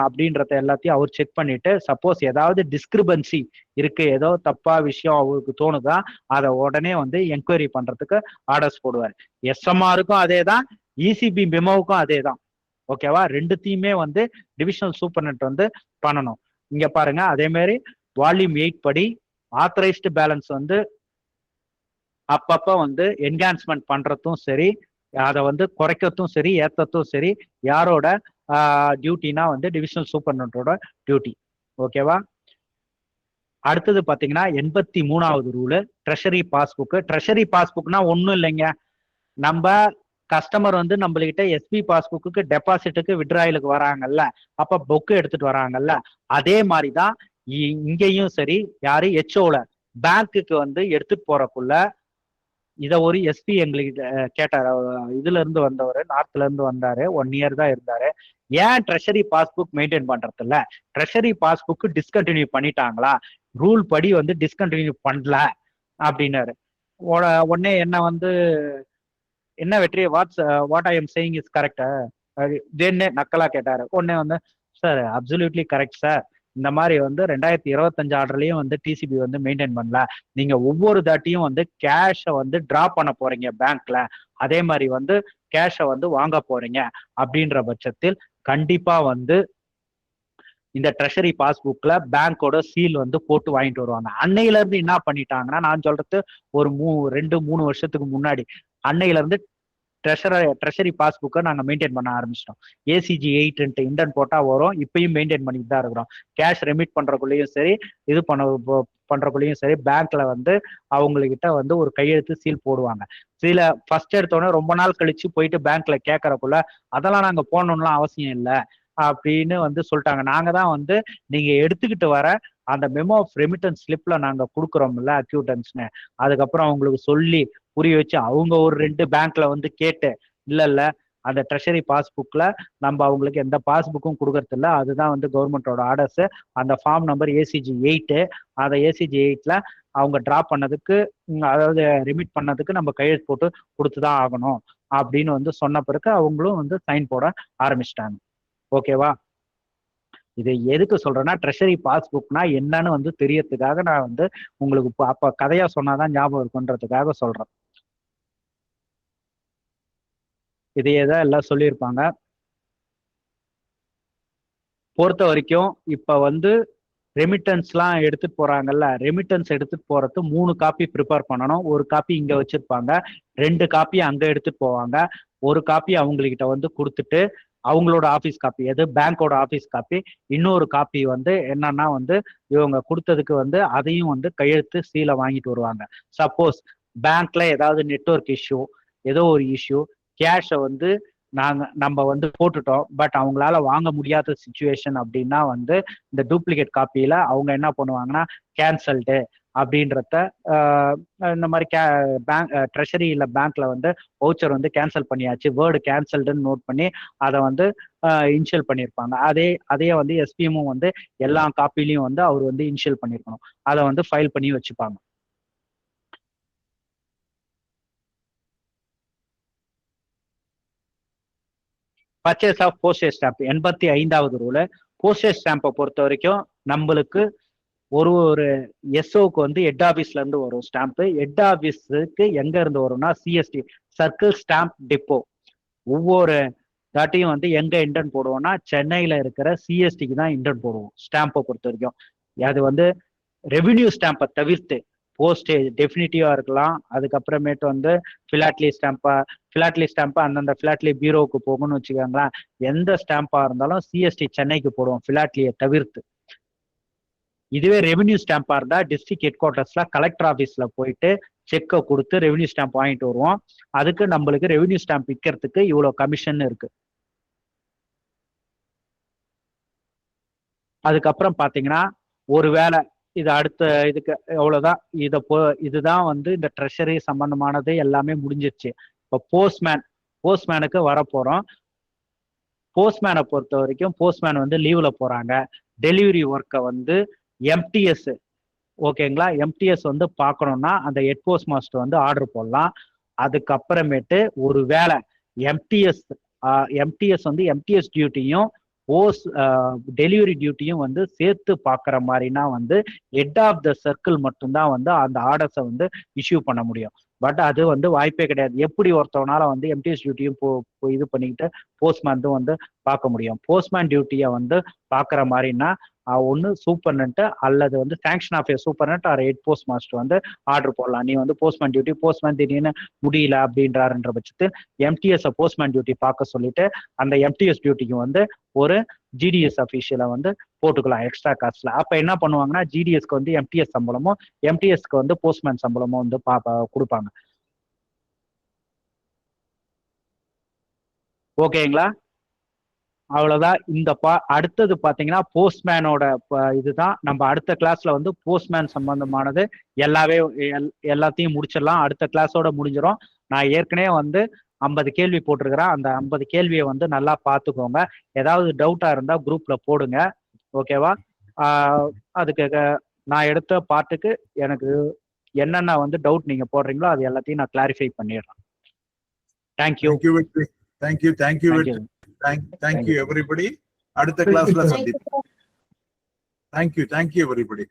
Speaker 2: அப்படின்றத எல்லாத்தையும் அவர் செக் பண்ணிட்டு, சப்போஸ் ஏதாவது டிஸ்கிரிபன்சி இருக்கு, ஏதோ தப்பா விஷயம் அவருக்கு தோணுதா, அதை உடனே வந்து என்கொயரி பண்றதுக்கு ஆர்டர்ஸ் போடுவார். எஸ்எம்ஆருக்கும் அதே தான், இசிபி மெமோவுக்கும் அதே தான். ஓகேவா? ரெண்டுத்தையுமே வந்து டிவிஷனல் சூப்பர்டென்ட் வந்து பண்ணணும். இங்க பாருங்க, அதே மாதிரி வால்யூம் 8 படி ஆத்தரைஸ்டு பேலன்ஸ் வந்து அப்பப்ப வந்து என்ஹான்ஸ்மெண்ட் பண்றதும் சரி, அதை வந்து குறைக்கிறதும் சரி, ஏற்றத்தும் சரி, யாரோட டியூட்டினா வந்து டிவிஷனல் சூப்பர்டென்ட்டோட டியூட்டி. ஓகேவா? அடுத்தது பாத்தீங்கன்னா 83வது ரூலு ட்ரெஷரி பாஸ்புக். ட்ரெஷரி பாஸ்புக்னா ஒன்றும் இல்லைங்க, நம்ம கஸ்டமர் வந்து நம்மள்கிட்ட எஸ்பி பாஸ்புக்கு டெபாசிட்டுக்கு விட்ராயலுக்கு வராங்கல்ல, அப்ப புக்கு எடுத்துட்டு வராங்கல்ல, அதே மாதிரிதான் இங்கேயும் சரி. யாரு ஹெச்ஓல பேங்க்குக்கு வந்து எடுத்துட்டு போறக்குள்ள இதை ஒரு எஸ்பி எங்களுக்கு கேட்டார். இதுல இருந்து வந்தவர், நார்த்ல இருந்து வந்தாரு, 1 இயர் தான் இருந்தாரு. ஏன் ட்ரெஷரி பாஸ்புக் மெயின்டைன் பண்றது இல்ல, ட்ரெஷரி பாஸ்புக் டிஸ்கண்டினியூ பண்ணிட்டாங்களா, ரூல் படி வந்து டிஸ்கண்டினியூ பண்ணல அப்படின்னாரு. உடனே என்ன வந்து என்ன வெற்றி, what I am saying is கரெக்டா நக்கலா கேட்டாரு. உடனே வந்து சார் அப்சல்யூட்லி கரெக்ட் சார், இந்த மாதிரி வந்து 2025 ஆர்டர்லயும் வந்து டிசிபி வந்து மெயின்டைன் பண்ணல, நீங்க ஒவ்வொரு தாட்டியும் வந்து கேஷை வந்து டிரா பண்ண போறீங்க பேங்க்ல, அதே மாதிரி வந்து கேஷை வந்து வாங்க போறீங்க அப்படின்ற பட்சத்தில் கண்டிப்பா வந்து இந்த ட்ரெஷரி பாஸ்புக்ல பேங்கோட சீல் வந்து போட்டு வாங்கிட்டு வருவாங்க. அன்னையில இருந்து என்ன பண்ணிட்டாங்கன்னா, நான் சொல்றது ஒரு 2-3 வருஷத்துக்கு முன்னாடி, அன்னையில இருந்து ட்ரெஷரி பாஸ்புக்கை நாங்கள் மெயின்டைன் பண்ண ஆரம்பிச்சிட்டோம். ஏசிஜி 8 இண்டன் போட்டா வரும், இப்பயும் மெயின்டைன் பண்ணிட்டு தான் இருக்கிறோம். கேஷ் ரெமிட் பண்றக்குள்ளேயும் சரி, இது பண்றக்குள்ளேயும் சரி, பேங்க்ல வந்து அவங்ககிட்ட வந்து ஒரு கையெழுத்து சீல் போடுவாங்க. சில ஃபர்ஸ்ட் எடுத்தோடனே ரொம்ப நாள் கழிச்சு போயிட்டு பேங்க்ல கேட்கறக்குள்ள அதெல்லாம் நாங்க போடணும்லாம் அவசியம் இல்லை அப்படின்னு வந்து சொல்லிட்டாங்க. நாங்க தான் வந்து நீங்க எடுத்துக்கிட்டு வர அந்த மெமோ ஆஃப் ரெமிட்டன்ஸ் ஸ்லிப்ல நாங்க கொடுக்குறோம்ல அக்யூட்டன்ஸ்னு, அதுக்கப்புறம் அவங்களுக்கு சொல்லி புரிய வச்சு அவங்க ஒரு 2 பேங்க்ல வந்து கேட்டு இல்ல அந்த ட்ரெஷரி பாஸ்புக்ல நம்ம அவங்களுக்கு எந்த பாஸ்புக்கும் கொடுக்கறது இல்லை. அதுதான் வந்து கவர்மெண்டோட ஆர்டர்ஸ். அந்த ஃபார்ம் நம்பர் ஏசிஜி 8. அதை ஏசிஜி 8ல அவங்க டிராப் பண்ணதுக்கு அதாவது ரிமிட் பண்ணதுக்கு நம்ம கையெழுத்து போட்டு கொடுத்துதான் ஆகணும் அப்படின்னு வந்து சொன்ன பிறகு அவங்களும் வந்து சைன் போட ஆரம்பிச்சிட்டாங்க. ஓகேவா? இது எதுக்கு சொல்றேன்னா, ட்ரெஷரி பாஸ்புக்னா என்னன்னு வந்து தெரியறதுக்காக நான் வந்து உங்களுக்கு அப்ப கதையா சொன்னாதான் ஞாபகம் இருக்குன்றதுக்காக சொல்றேன். இதையே தான் எல்லாம் சொல்லியிருப்பாங்க. பொறுத்த வரைக்கும் இப்ப வந்து ரெமிட்டன்ஸ்லாம் எடுத்துட்டு போறாங்கல்ல, ரெமிட்டன்ஸ் எடுத்துட்டு போறது 3 காப்பி ப்ரிப்பேர் பண்ணணும். ஒரு காப்பி இங்க வச்சிருப்பாங்க, 2 காப்பி அங்க எடுத்துட்டு போவாங்க. ஒரு காப்பி அவங்ககிட்ட வந்து கொடுத்துட்டு அவங்களோட ஆஃபீஸ் காப்பி, எது பேங்கோட ஆஃபீஸ் காப்பி, இன்னொரு காப்பி வந்து என்னன்னா வந்து இவங்க கொடுத்ததுக்கு வந்து அதையும் வந்து கையெழுத்து சீலை வாங்கிட்டு வருவாங்க. சப்போஸ் பேங்க்ல ஏதாவது நெட்வொர்க் இஷ்யூ, ஏதோ ஒரு இஷ்யூ, கேஷை வந்து நம்ம வந்து போட்டுட்டோம், பட் அவங்களால வாங்க முடியாத சுச்சுவேஷன் அப்படின்னா வந்து இந்த டூப்ளிகேட் காப்பியில அவங்க என்ன பண்ணுவாங்கன்னா கேன்சல்டு அப்படின்றத இந்த மாதிரி பேங்க் ட்ரெஷரி இல்லை பேங்க்ல வந்து வவுச்சர் வந்து கேன்சல் பண்ணியாச்சு, வேர்டு கேன்சல்டுன்னு நோட் பண்ணி அதை வந்து இன்ஷியல் பண்ணியிருப்பாங்க. அதையே வந்து எஸ்பிஎம்மும் வந்து எல்லா காப்பிலையும் வந்து அவர் வந்து இன்ஷியல் பண்ணியிருக்கணும். அதை வந்து ஃபைல் பண்ணி வச்சுப்பாங்க. பர்ச்சேஸ் ஆஃப் போஸ்டேஜ் ஸ்டாம்ப் 85வது ரூல். போஸ்டேஜ் ஸ்டாம்பை பொறுத்த வரைக்கும் நம்மளுக்கு ஒரு எஸ்ஓக்கு வந்து ஹெட் ஆஃபீஸ்ல இருந்து வரும் ஸ்டாம்ப். ஹெட் ஆஃபீஸுக்கு எங்க இருந்து வரும்னா சிஎஸ்டி, சர்க்கிள் ஸ்டாம்ப் டிப்போ. ஒவ்வொரு தாட்டியும் வந்து எங்க இன்டர்ன் போடுவோம்னா சென்னையில இருக்கிற சிஎஸ்டிக்கு தான் இன்டர்ன் போடுவோம் ஸ்டாம்பை பொறுத்த வரைக்கும். அது வந்து ரெவின்யூ ஸ்டாம்பை தவிர்த்து போஸ்டேஜ் டெஃபினிட்டிவா இருக்கலாம், அதுக்கப்புறமேட்டு வந்து ஃபிலாட்லி ஸ்டாம்பா அந்தந்த ஃபிலாட்லி பீரோவுக்கு போகணும்னு வச்சுக்கோங்களேன். எந்த ஸ்டாம்பா இருந்தாலும் சிஎஸ்டி சென்னைக்கு போடுவோம் ஃபிலாட்லியை தவிர்த்து. இதுவே ரெவென்யூ ஸ்டாம்பா இருந்தா டிஸ்ட்ரிக்ட் ஹெட் குவார்டர்ஸ்ல கலெக்டர் ஆஃபீஸ்ல போயிட்டு செக்கை கொடுத்து ரெவென்யூ ஸ்டாம்ப் வாங்கிட்டு வருவோம். அதுக்கு நம்மளுக்கு ரெவென்யூ ஸ்டாம்ப் விற்கிறதுக்கு இவ்வளவு கமிஷன் இருக்கு. அதுக்கப்புறம் பாத்தீங்கன்னா ஒருவேளை இது அடுத்த இதுக்கு எவ்வளவுதான் இதுதான் வந்து இந்த ட்ரெஷரி சம்பந்தமானது எல்லாமே முடிஞ்சிருச்சு. இப்போ போஸ்ட்மேனுக்கு வரப்போறோம். போஸ்ட்மேனை பொறுத்த வரைக்கும் போஸ்ட்மேன் வந்து லீவ்ல போறாங்க. டெலிவரி ஒர்க்கை வந்து எம்டிஎஸ், ஓகேங்களா, எம்டிஎஸ் வந்து பார்க்கணும்னா அந்த ஹெட் போஸ்ட் மாஸ்டர் வந்து ஆர்டர் போடலாம். அதுக்கப்புறமேட்டு ஒரு வேளை எம்டிஎஸ் வந்து எம்டிஎஸ் டியூட்டியும் டெலிவரி டியூட்டியும் வந்து சேர்த்து பார்க்குற மாதிரினா வந்து ஹெட் ஆஃப் த சர்க்கிள் மட்டும்தான் வந்து அந்த ஆர்டர்ஸை வந்து இஷ்யூ பண்ண முடியும். பட் அது வந்து வாய்ப்பே கிடையாது. எப்படி ஒருத்தவனால வந்து எம்டிஎஸ் டியூட்டியும் இது பண்ணிக்கிட்டு போஸ்ட்மேன் வந்து பார்க்க முடியும்? போஸ்ட்மேன் டியூட்டியை வந்து பார்க்குற மாதிரினா ஒன்று சூப்பர்னன்ட் அல்லது வந்து sanction of a superintendent or head post master வந்து ஆர்டர் போடலாம். நீ வந்து போஸ்ட்மேன் டியூட்டி, போஸ்ட்மேன் திடீர்னு முடியல அப்படின்றாருன்ற பட்சத்தில் எம்டிஎஸ் போஸ்ட்மேன் டியூட்டி பார்க்க சொல்லிட்டு அந்த எம்டிஎஸ் டியூட்டிக்கு வந்து ஒரு ஜிடிஎஸ் அஃபீஷியலை வந்து போட்டுக்கலாம் எக்ஸ்ட்ரா காஸ்ட்ல. அப்ப என்ன பண்ணுவாங்கன்னா ஜிடிஎஸ்க்கு வந்து எம்டிஎஸ் சம்பளமும் எம்டிஎஸ்க்கு வந்து போஸ்ட்மேன் சம்பளமும் வந்து கொடுப்பாங்க. ஓகேங்களா? அவ்வளவுதான். அடுத்தது பாத்தீங்கன்னா போஸ்ட்மேனோட இதுதான். நம்ம அடுத்த கிளாஸ்ல வந்து போஸ்ட்மேன் சம்பந்தமானது எல்லாத்தையும் முடிச்சிடலாம். அடுத்த கிளாஸோட முடிஞ்சிடும். நான் ஏற்கனவே வந்து 50 கேள்வி போட்டிருக்கிறேன். அந்த 50 கேள்வியை வந்து நல்லா பார்த்துக்கோங்க. ஏதாவது டவுட்டா இருந்தா குரூப்ல போடுங்க. ஓகேவா? அதுக்கு நான் எடுத்த பார்ட்டுக்கு எனக்கு என்னென்ன வந்து டவுட் நீங்க போடுறீங்களோ அது எல்லாத்தையும் நான் கிளாரிஃபை பண்ணிடுறேன். தேங்க்யூ.
Speaker 1: Thank you everybody. அடுத்த கிளாஸ்ல சந்திப்போம். Thank you everybody.